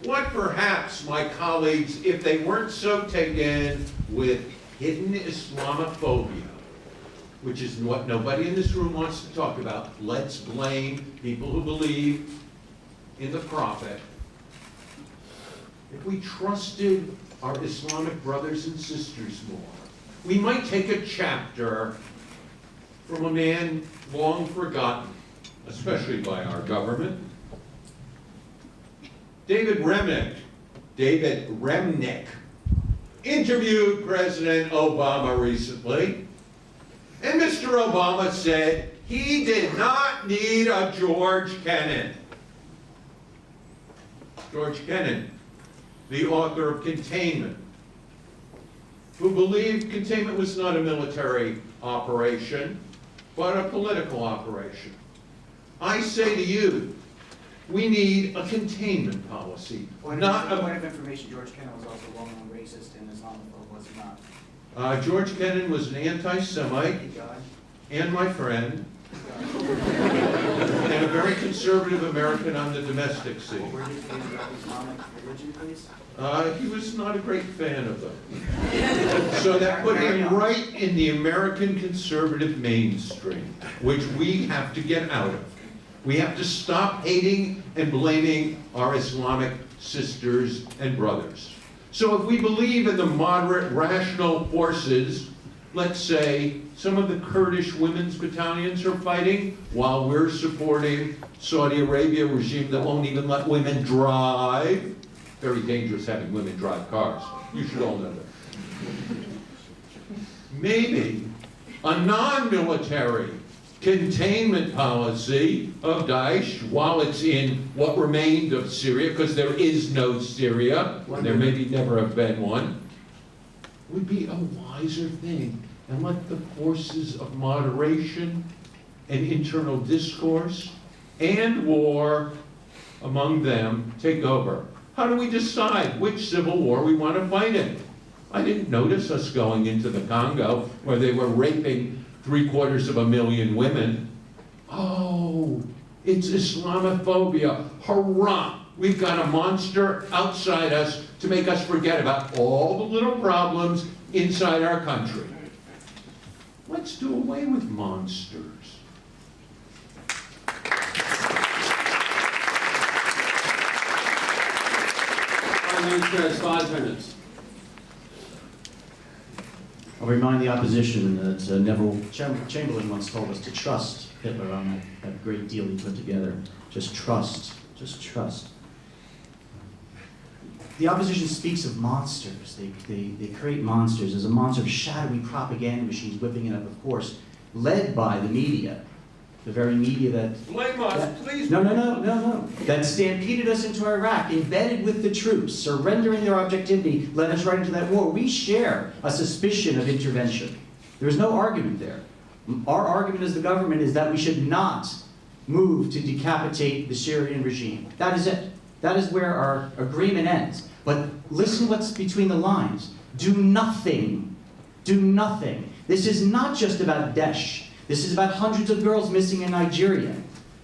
What perhaps my colleagues, if they weren't so taken with hidden Islamophobia, which is what nobody in this room wants to talk about. Let's blame people who believe in the prophet. If we trusted our Islamic brothers and sisters more, we might take a chapter from a man long forgotten, especially by our government. David Remnick, interviewed President Obama recently, and Mr. Obama said he did not need a George Kennan. George Kennan, the author of Containment, who believed containment was not a military operation, but a political operation. I say to you, we need a containment policy, not a... Point of information, George Kennan was also a well-known racist and Islamophobe, was he not? George Kennan was an anti-Semite He died. and my friend, and a very conservative American on the domestic scene. What were his views about Islamic religion, please? He was not a great fan of them. So that put him right in the American conservative mainstream, which we have to get out of. We have to stop hating and blaming our Islamic sisters and brothers. So if we believe in the moderate, rational forces, let's say some of the Kurdish women's battalions are fighting while we're supporting Saudi Arabia regime that won't even let women drive. Very dangerous having women drive cars. You should all know that. Maybe a non-military containment policy of Daesh while it's in what remained of Syria, because there is no Syria, there maybe never have been one, would be a wiser thing. And let the forces of moderation and internal discourse and war among them take over. How do we decide which civil war we want to fight in? I didn't notice us going into the Congo where they were raping 750,000 women. Oh, it's Islamophobia. Hurrah! We've got a monster outside us to make us forget about all the little problems inside our country. Let's do away with monsters. 5 minutes, Chris, 5 minutes. I'll remind the opposition that Neville Chamberlain once told us to trust Hitler on that great deal he put together. Just trust. Just trust. The opposition speaks of monsters. They create monsters. There's a monster of shadowy propaganda machines whipping it up, of course, led by the media. The very media that... Blame us, please. No. That stampeded us into Iraq, embedded with the troops, surrendering their objectivity, led us right into that war. We share a suspicion of intervention. There's no argument there. Our argument as the government is that we should not move to decapitate the Syrian regime. That is it. That is where our agreement ends. But listen what's between the lines. Do nothing. Do nothing. This is not just about Daesh. This is about hundreds of girls missing in Nigeria.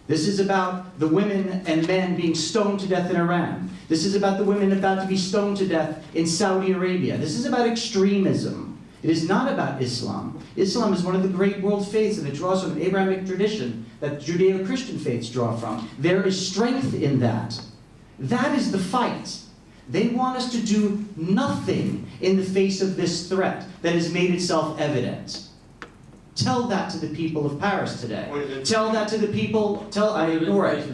This is about the women and men being stoned to death in Iran. This is about the women about to be stoned to death in Saudi Arabia. This is about extremism. It is not about Islam. Islam is one of the great world faiths, and it draws from an Abrahamic tradition that Judeo-Christian faiths draw from. There is strength in that. That is the fight. They want us to do nothing in the face of this threat that has made itself evident. Tell that to the people of Paris today. Tell that to the people, I ignore it.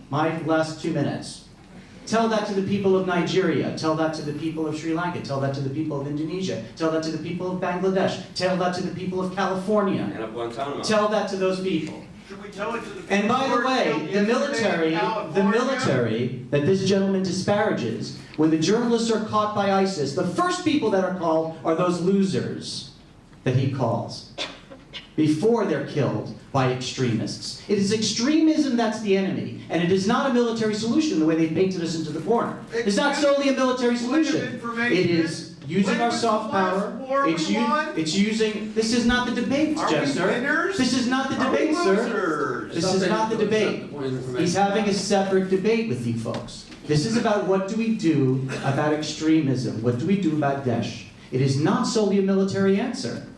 My last 2 minutes. Tell that to the people of Nigeria. Tell that to the people of Sri Lanka. Tell that to the people of Indonesia. Tell that to the people of Bangladesh. Tell that to the people of California. And of Guantanamo. Tell that to those people. Should we tell it to the people? And by who the are way, killed the yesterday in California? military that this gentleman disparages, when the journalists are caught by ISIS, the first people that are called are those losers that he calls, before they're killed by extremists. It is extremism that's the enemy, and it is not a military solution the way they painted us into the corner. It's not solely a military solution. It is using our soft power. It's using, this is not the debate, Jester. This is not the debate, sir. This is not the debate. He's having a separate debate with you folks. This is about what do we do about extremism? What do we do about Daesh? It is not solely a military answer.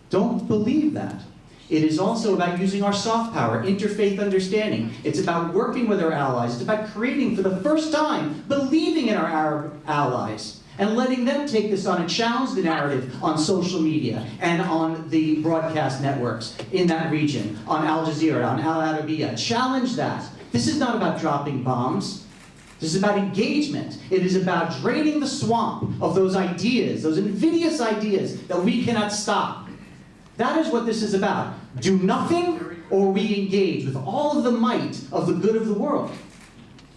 Don't believe that. It is also about using our soft power, interfaith understanding. It's about working with our allies. It's about creating, for the first time, believing in our Arab allies and letting them take this on and challenge the narrative on social media and on the broadcast networks in that region, on Al Jazeera, on Al Arabiya. Challenge that. This is not about dropping bombs. This is about engagement. It is about draining the swamp of those ideas, those invidious ideas that we cannot stop. That is what this is about. Do nothing, or we engage with all of the might of the good of the world.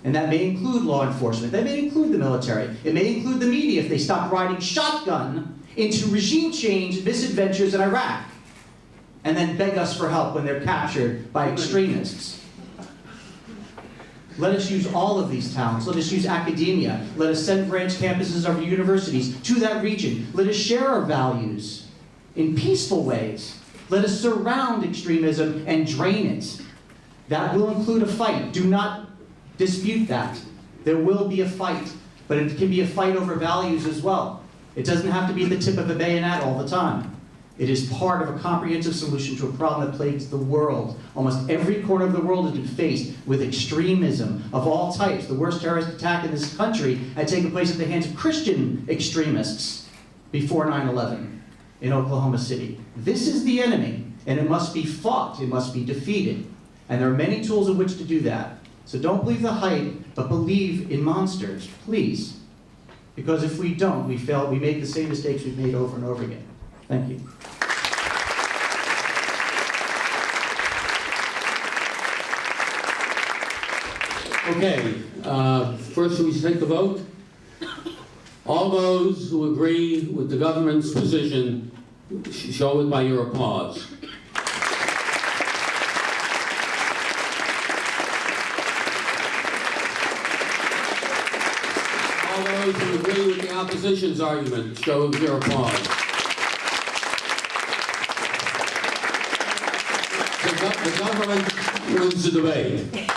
And that may include law enforcement. That may include the military. It may include the media if they stop riding shotgun into regime change misadventures in Iraq and then beg us for help when they're captured by extremists. Let us use all of these talents. Let us use academia. Let us send branch campuses of our universities to that region. Let us share our values in peaceful ways. Let us surround extremism and drain it. That will include a fight. Do not dispute that. There will be a fight, but it can be a fight over values as well. It doesn't have to be the tip of a bayonet all the time. It is part of a comprehensive solution to a problem that plagues the world. Almost every corner of the world has been faced with extremism of all types. The worst terrorist attack in this country had taken place at the hands of Christian extremists before 9/11 in Oklahoma City. This is the enemy, and it must be fought. It must be defeated. And there are many tools in which to do that. So don't believe the hype, but believe in monsters, please. Because if we don't, we fail. We make the same mistakes we've made over and over again. Thank you. Okay, first we should take the vote. All those who agree with the government's position, show it by your applause. All those who agree with the opposition's argument, show your applause. The government wins the debate.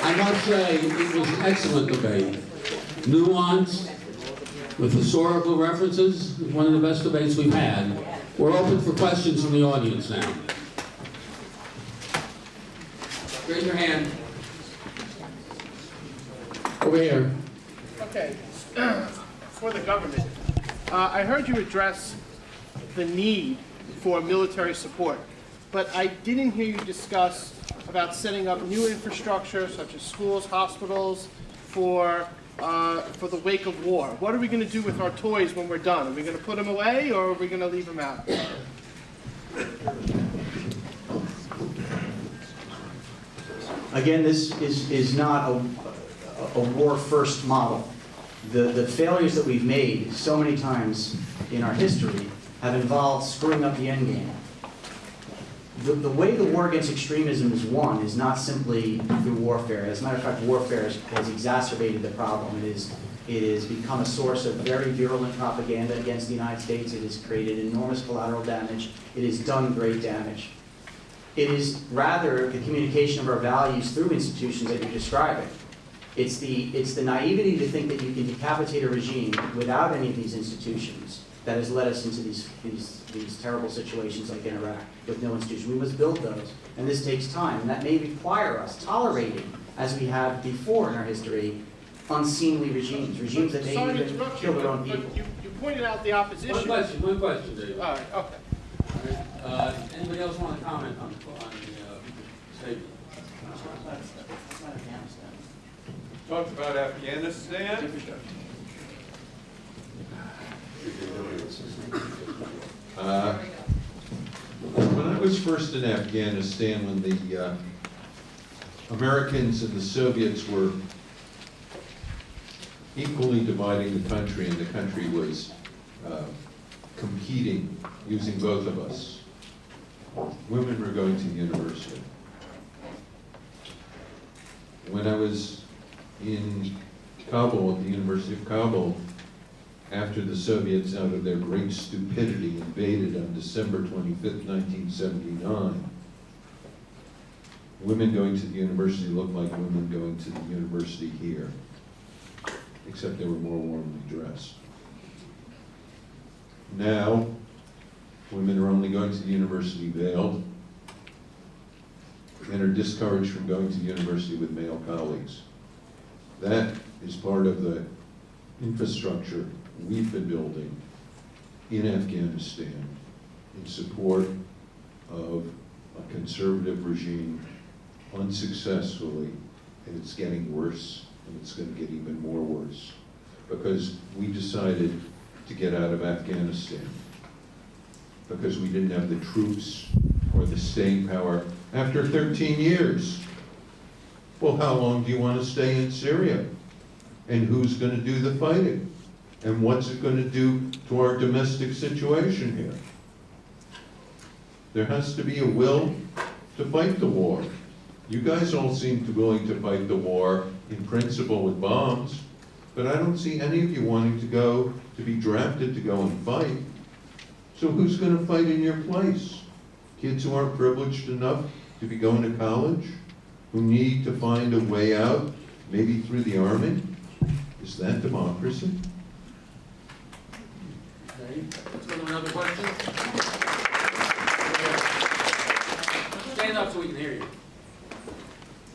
I must say, it was an excellent debate. Nuanced, with historical references, one of the best debates we've had. We're open for questions from the audience now. Raise your hand. Over here. Okay, for the government, I heard you address the need for military support, but I didn't hear you discuss about setting up new infrastructure such as schools, hospitals, for the wake of war. What are we going to do with our toys when we're done? Are we going to put them away, or are we going to leave them out? Again, this is not a war-first model. The failures that we've made so many times in our history have involved screwing up the end game. The way the war against extremism is won is not simply through warfare. As a matter of fact, warfare has exacerbated the problem. It has become a source of very virulent propaganda against the United States. It has created enormous collateral damage. It has done great damage. It is rather the communication of our values through institutions that you're describing. It's the naivety to think that you can decapitate a regime without any of these institutions that has led us into these terrible situations like in Iraq with no institution. We must build those, and this takes time, and that may require us tolerating, as we have before in our history, unseemly regimes that may Sorry to even interrupt kill you, their own but people. you pointed out the opposition. One question, David. All right, okay. Anybody else want to comment on the statement? Talked about Afghanistan. When I was first in Afghanistan, when the Americans and the Soviets were equally dividing the country, and the country was competing using both of us, women were going to university. When I was in Kabul, at the University of Kabul, after the Soviets, out of their great stupidity, invaded on December 25th, 1979, women going to the university looked like women going to the university here, except they were more warmly dressed. Now, women are only going to the university veiled and are discouraged from going to the university with male colleagues. That is part of the infrastructure we've been building in Afghanistan in support of a conservative regime unsuccessfully, and it's getting worse, and it's going to get even more worse, because we decided to get out of Afghanistan because we didn't have the troops or the staying power after 13 years. Well, how long do you want to stay in Syria? And who's going to do the fighting? And what's it going to do to our domestic situation here? There has to be a will to fight the war. You guys all seem to be willing to fight the war in principle with bombs, but I don't see any of you wanting to be drafted to go and fight. So who's going to fight in your place? Kids who aren't privileged enough to be going to college? Who need to find a way out, maybe through the army? Is that democracy? Okay, let's go to another question. Stand up so we can hear you.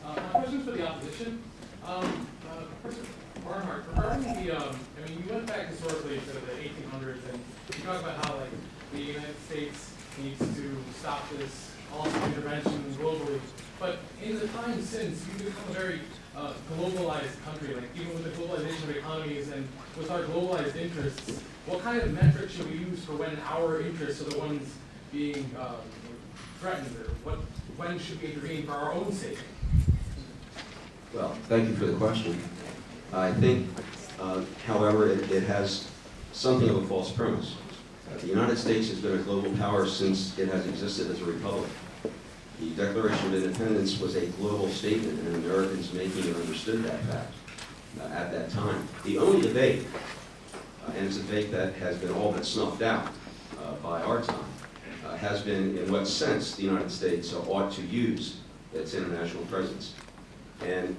My question's for the opposition. President Barnhart, regarding the, I mean, you went back historically to the 1800s, and you talk about how, like, the United States needs to stop this awesome intervention globally. But in the time since, you've become a very globalized country, like even with the globalization of economies and with our globalized interests, what kind of metrics should we use for when our interests are the ones being threatened, or when should we intervene for our own sake? Well, thank you for the question. I think, however, it has something of a false premise. The United States has been a global power since it has existed as a republic. The Declaration of Independence was a global statement, and Americans making and understood that fact at that time. The only debate, and it's a debate that has been all but snuffed out by our time, has been in what sense the United States ought to use its international presence. And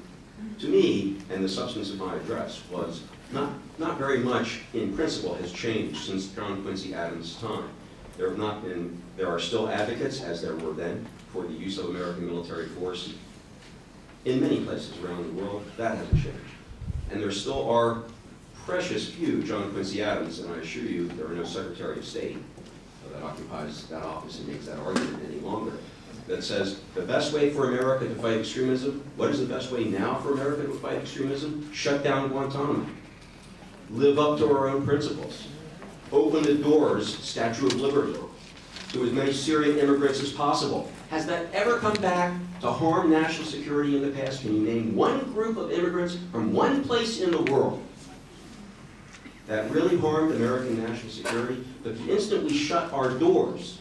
to me, and the substance of my address, was not very much in principle has changed since John Quincy Adams' time. There are still advocates, as there were then, for the use of American military force in many places around the world. That hasn't changed. And there still are precious few John Quincy Adams, and I assure you there are no Secretary of State that occupies that office and makes that argument any longer, that says the best way for America to fight extremism, what is the best way now for America to fight extremism? Shut down Guantanamo. Live up to our own principles. Open the doors, Statue of Liberty, to as many Syrian immigrants as possible. Has that ever come back to harm national security in the past? Can you name one group of immigrants from one place in the world that really harmed American national security? But the instant we shut our doors,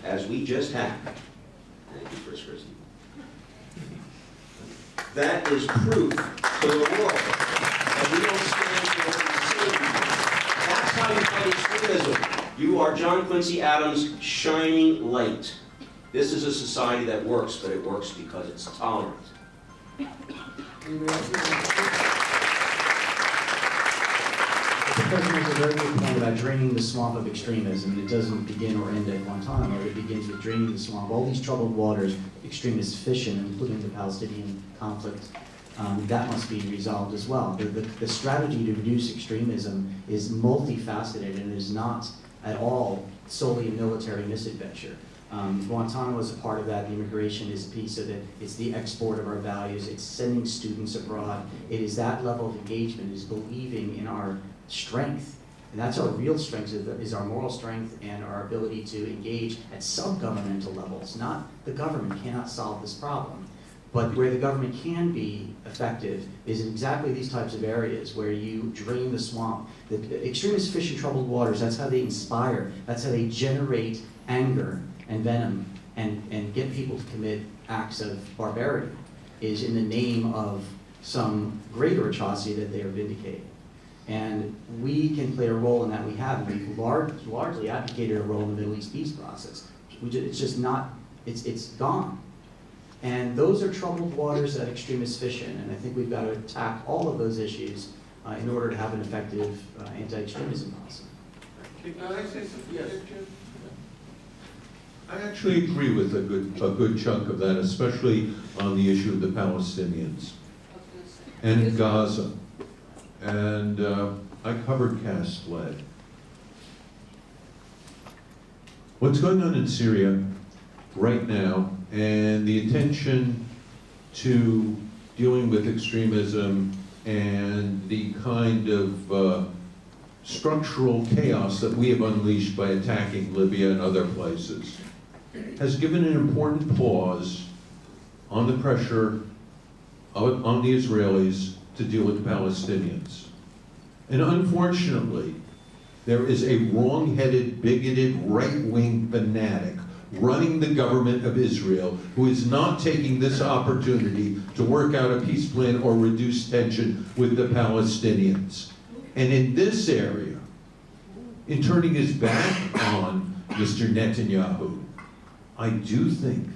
as we just have, thank you, Chris Christie, that is proof to the world that we don't stand for what we say. That's how you fight extremism. You are John Quincy Adams' shining light. This is a society that works, but it works because it's tolerant. The President makes a very good point about draining the swamp of extremism. It doesn't begin or end at Guantanamo. It begins with draining the swamp. All these troubled waters extremists fish in, including the Palestinian conflict, that must be resolved as well. The strategy to reduce extremism is multifaceted and is not at all solely a military misadventure. Guantanamo is a part of that. The immigration is a piece of it. It's the export of our values. It's sending students abroad. It is that level of engagement, is believing in our strength. And that's our real strength, is our moral strength and our ability to engage at sub-governmental levels. Not the government cannot solve this problem. But where the government can be effective is in exactly these types of areas where you drain the swamp. The extremists fish in troubled waters. That's how they inspire. That's how they generate anger and venom and get people to commit acts of barbarity, is in the name of some greater atrocity that they are vindicating. And we can play a role in that. We have. We've largely advocated a role in the Middle East peace process. It's just not, it's gone. And those are troubled waters that extremists fish in, and I think we've got to attack all of those issues in order to have an effective anti-extremism policy. Can I say something? Yes. I actually agree with a good chunk of that, especially on the issue of the Palestinians and Gaza. And I covered cast lead. What's going on in Syria right now, and the attention to dealing with extremism and the kind of structural chaos that we have unleashed by attacking Libya and other places has given an important pause on the pressure on the Israelis to deal with the Palestinians. And unfortunately, there is a wrong-headed, bigoted, right-wing fanatic running the government of Israel who is not taking this opportunity to work out a peace plan or reduce tension with the Palestinians. And in this area, in turning his back on Mr. Netanyahu, I do think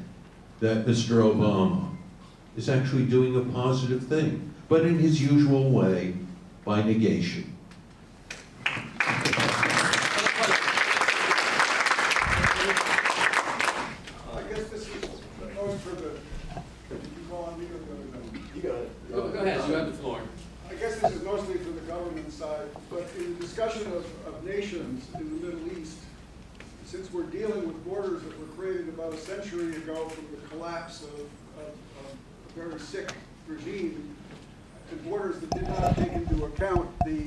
that Mr. Obama is actually doing a positive thing, but in his usual way, by negation. Go ahead, you have the floor. I guess this is mostly for the government side, but in the discussion of nations in the Middle East, since we're dealing with borders that were created about a century ago from the collapse of a very sick regime, and borders that did not take into account the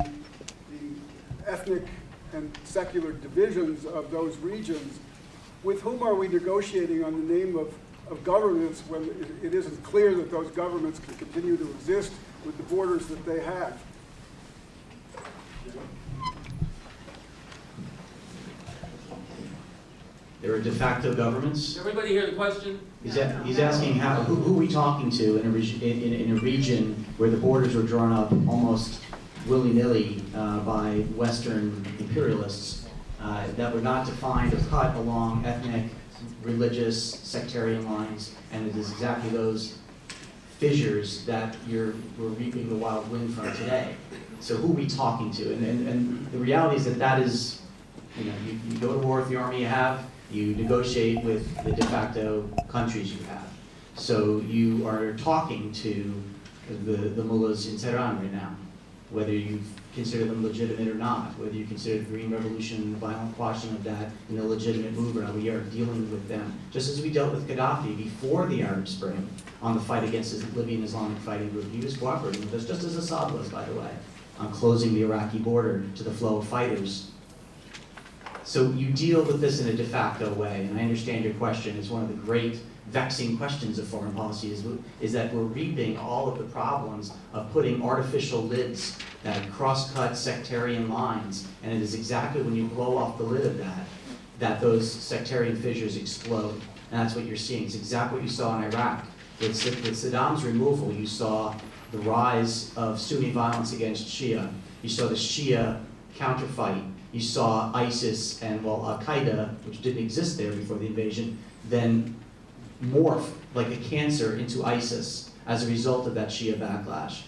ethnic and secular divisions of those regions, with whom are we negotiating on the name of governments when it isn't clear that those governments can continue to exist with the borders that they have? There are de facto governments. Does everybody hear the question? He's asking who are we talking to in a region where the borders were drawn up almost willy-nilly by Western imperialists that were not defined or cut along ethnic, religious, sectarian lines, and it is exactly those fissures that we're reaping the wild wind from today. So who are we talking to? And the reality is that is, you go to war with the army you have, you negotiate with the de facto countries you have. So you are talking to the mullahs in Tehran right now, whether you consider them legitimate or not, whether you consider the Green Revolution and the violent quashing of that an illegitimate movement, we are dealing with them. Just as we dealt with Gaddafi before the Arab Spring on the fight against the Libyan Islamic fighting group. He was cooperating with us, just as Assad was, by the way, on closing the Iraqi border to the flow of fighters. So you deal with this in a de facto way, and I understand your question. It's one of the great vexing questions of foreign policy is that we're reaping all of the problems of putting artificial lids that cross-cut sectarian lines, and it is exactly when you blow off the lid of that those sectarian fissures explode. And that's what you're seeing. It's exactly what you saw in Iraq. With Saddam's removal, you saw the rise of Sunni violence against Shia. You saw the Shia counterfight. You saw ISIS and, Al-Qaeda, which didn't exist there before the invasion, then morph like a cancer into ISIS as a result of that Shia backlash.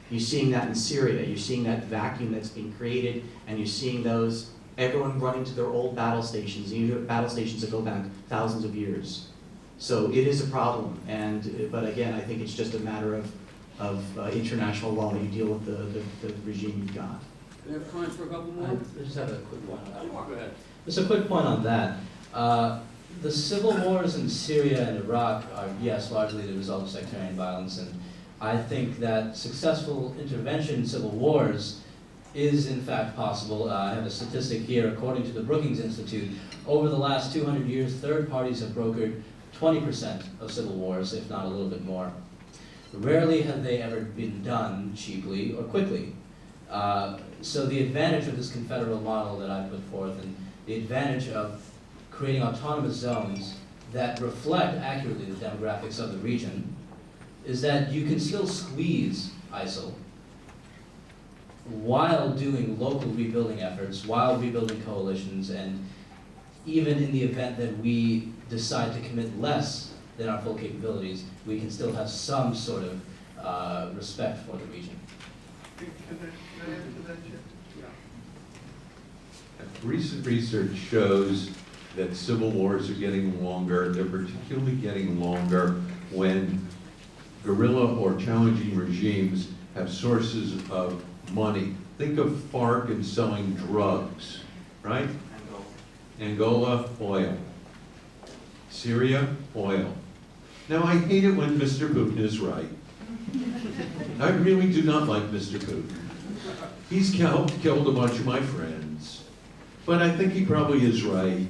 You're seeing that in Syria. You're seeing that vacuum that's being created, and you're seeing everyone running to their old battle stations, battle stations that go back thousands of years. So it is a problem, but again, I think it's just a matter of international law. You deal with the regime you've got. Do we have time for a couple more? I just have a quick one. Go ahead. Just a quick point on that. The civil wars in Syria and Iraq are, yes, largely the result of sectarian violence, and I think that successful intervention in civil wars is in fact possible. I have a statistic here. According to the Brookings Institute, over the last 200 years, third parties have brokered 20% of civil wars, if not a little bit more. Rarely have they ever been done cheaply or quickly. So the advantage of this confederal model that I put forth, and the advantage of creating autonomous zones that reflect accurately the demographics of the region, is that you can still squeeze ISIL while doing local rebuilding efforts, while rebuilding coalitions, and even in the event that we decide to commit less than our full capabilities, we can still have some sort of respect for the region. Can I answer that, Jim? Recent research shows that civil wars are getting longer. They're particularly getting longer when guerrilla or challenging regimes have sources of money. Think of FARC and selling drugs, right? Angola, oil. Syria, oil. Now, I hate it when Mr. Putin is right. I really do not like Mr. Putin. He's killed a bunch of my friends. But I think he probably is right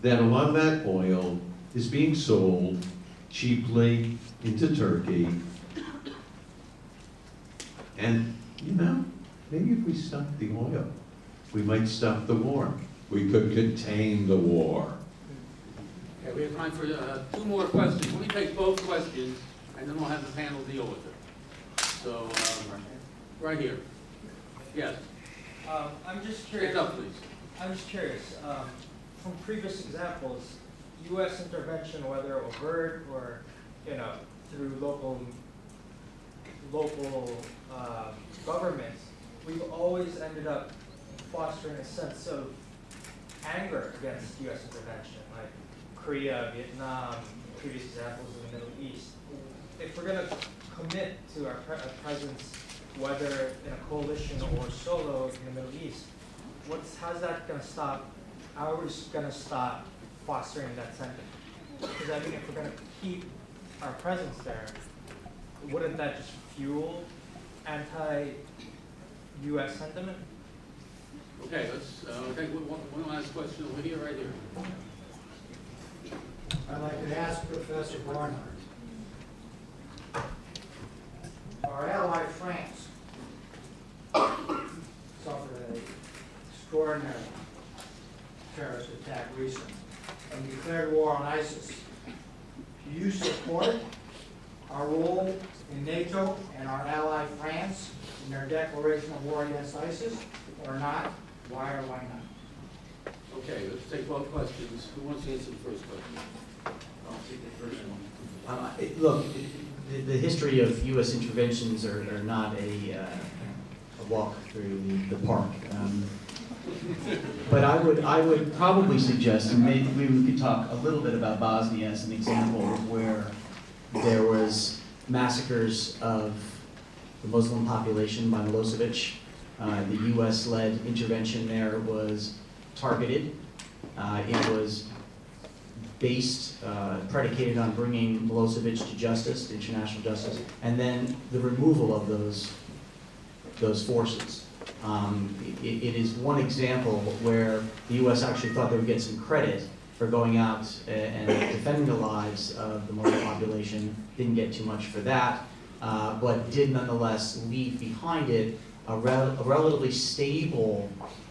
that a lot of that oil is being sold cheaply into Turkey. And, you know, maybe if we stop the oil, we might stop the war. We could contain the war. Okay, we have time for 2 more questions. Let me take both questions, and then we'll have the panel deal with it. So, right here. Yes, I'm just take curious. it up, please. I'm just curious. From previous examples, U.S. intervention, whether overt or through local governments, we've always ended up fostering a sense of anger against U.S. intervention, like Korea, Vietnam, previous examples in the Middle East. If we're going to commit to our presence, whether in a coalition or solo in the Middle East, how's that going to stop? How are we going to stop fostering that sentiment? Because I mean, if we're going to keep our presence there, wouldn't that just fuel anti-U.S. sentiment? Okay, let's take one last question over here, right here. I'd like to ask Professor Barnhart. Our ally France suffered an extraordinary terrorist attack recently and declared war on ISIS. Do you support our role in NATO and our ally France in their declaration of war against ISIS or not? Why or why not? Okay, let's take both questions. Who wants to answer the first question? I'll take the first one. Look, the history of U.S. interventions are not a walk through the park. But I would probably suggest, and maybe we could talk a little bit about Bosnia as an example where there was massacres of the Muslim population by Milosevic. The U.S.-led intervention there was targeted. It was based, predicated on bringing Milosevic to justice, to international justice, and then the removal of those forces. It is one example where the U.S. actually thought they would get some credit for going out and defending the lives of the Muslim population. Didn't get too much for that, but did nonetheless leave behind it a relatively stable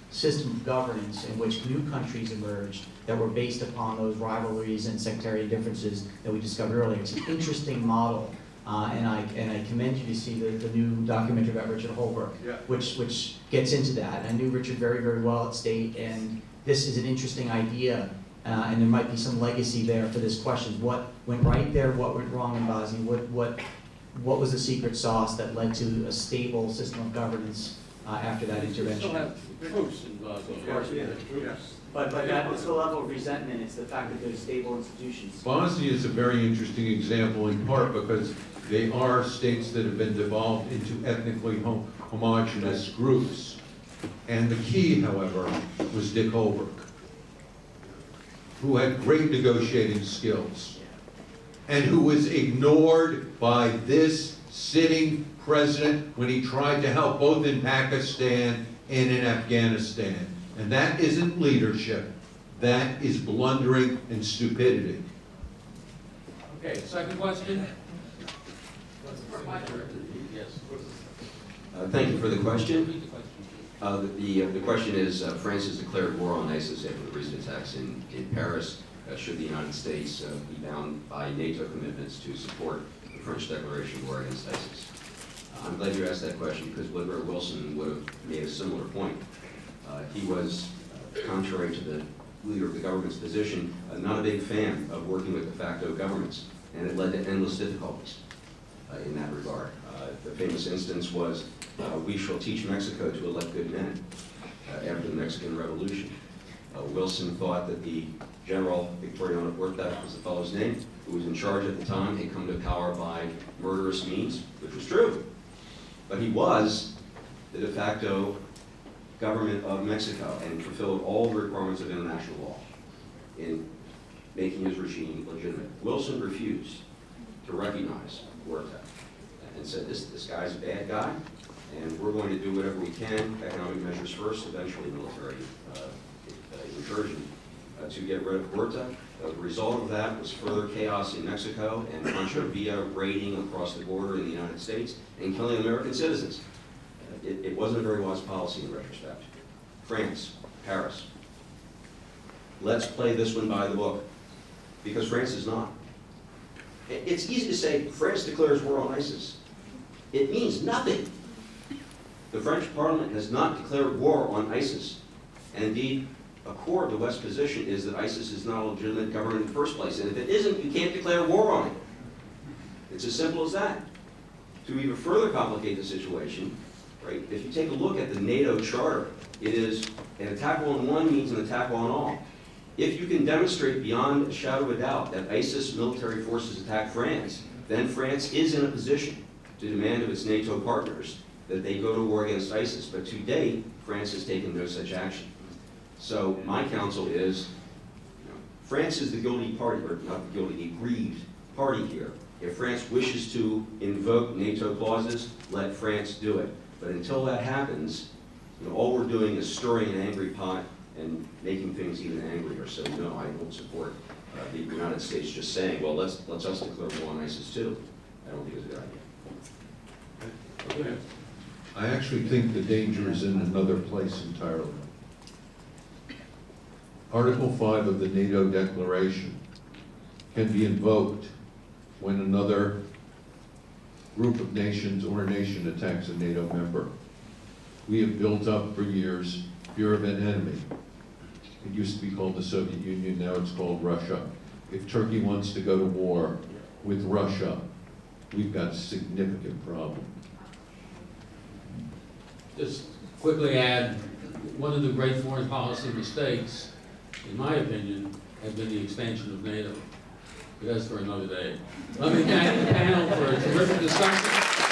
system of governance in which new countries emerged that were based upon those rivalries and sectarian differences that we discovered earlier. It's an interesting model, and I commend you to see the new documentary about Richard Holbrooke, which gets into that. I knew Richard very, very well at State, and this is an interesting idea, and there might be some legacy there for this question. What went right there? What went wrong in Bosnia? What was the secret sauce that led to a stable system of governance after that intervention? We still have troops in Bosnia. Of course, yeah. But that's the level of resentment. It's the fact that there's stable institutions. Bosnia is a very interesting example in part because they are states that have been devolved into ethnically homogeneous groups. And the key, however, was Dick Holbrooke, who had great negotiating skills and who was ignored by this sitting president when he tried to help both in Pakistan and in Afghanistan. And that isn't leadership. That is blundering and stupidity. Okay, second question? Yes. Thank you for the question. Repeat the question. The question is, France has declared war on ISIS after the recent attacks in Paris. Should the United States be bound by NATO commitments to support the French declaration of war against ISIS? I'm glad you asked that question because Woodrow Wilson would have made a similar point. He was, contrary to the leader of the government's position, not a big fan of working with de facto governments, and it led to endless difficulties in that regard. The famous instance was, we shall teach Mexico to elect good men after the Mexican Revolution. Wilson thought that the General Victoriano Huerta was the fellow's name, who was in charge at the time, had come to power by murderous means, which was true. But he was the de facto government of Mexico and fulfilled all the requirements of international law. In making his regime legitimate. Wilson refused to recognize Huerta and said, this guy's a bad guy, and we're going to do whatever we can, economic measures first, eventually military incursion, to get rid of Huerta. The result of that was further chaos in Mexico and Pancho Villa raiding across the border in the United States and killing American citizens. It wasn't a very wise policy in retrospect. France, Paris. Let's play this one by the book, because France is not. It's easy to say France declares war on ISIS. It means nothing. The French Parliament has not declared war on ISIS. And indeed, a core of the West's position is that ISIS is not a legitimate government in the first place. And if it isn't, you can't declare war on it. It's as simple as that. To even further complicate the situation, right, if you take a look at the NATO charter, it is an attack on one means an attack on all. If you can demonstrate beyond a shadow of a doubt that ISIS military forces attack France, then France is in a position to demand of its NATO partners that they go to war against ISIS. But to date, France has taken no such action. So my counsel is, France is the guilty party, or not the guilty, the aggrieved party here. If France wishes to invoke NATO clauses, let France do it. But until that happens, all we're doing is stirring an angry pot and making things even angrier. So no, I won't support the United States just saying, well, let's us declare war on ISIS too. I don't think it's a good idea. Okay. I actually think the danger is in another place entirely. Article 5 of the NATO Declaration can be invoked when another group of nations or nation attacks a NATO member. We have built up for years fear of an enemy. It used to be called the Soviet Union, now it's called Russia. If Turkey wants to go to war with Russia, we've got a significant problem. Just quickly add, one of the great foreign policy mistakes, in my opinion, has been the expansion of NATO. But that's for another day. Let me thank the panel for a terrific discussion.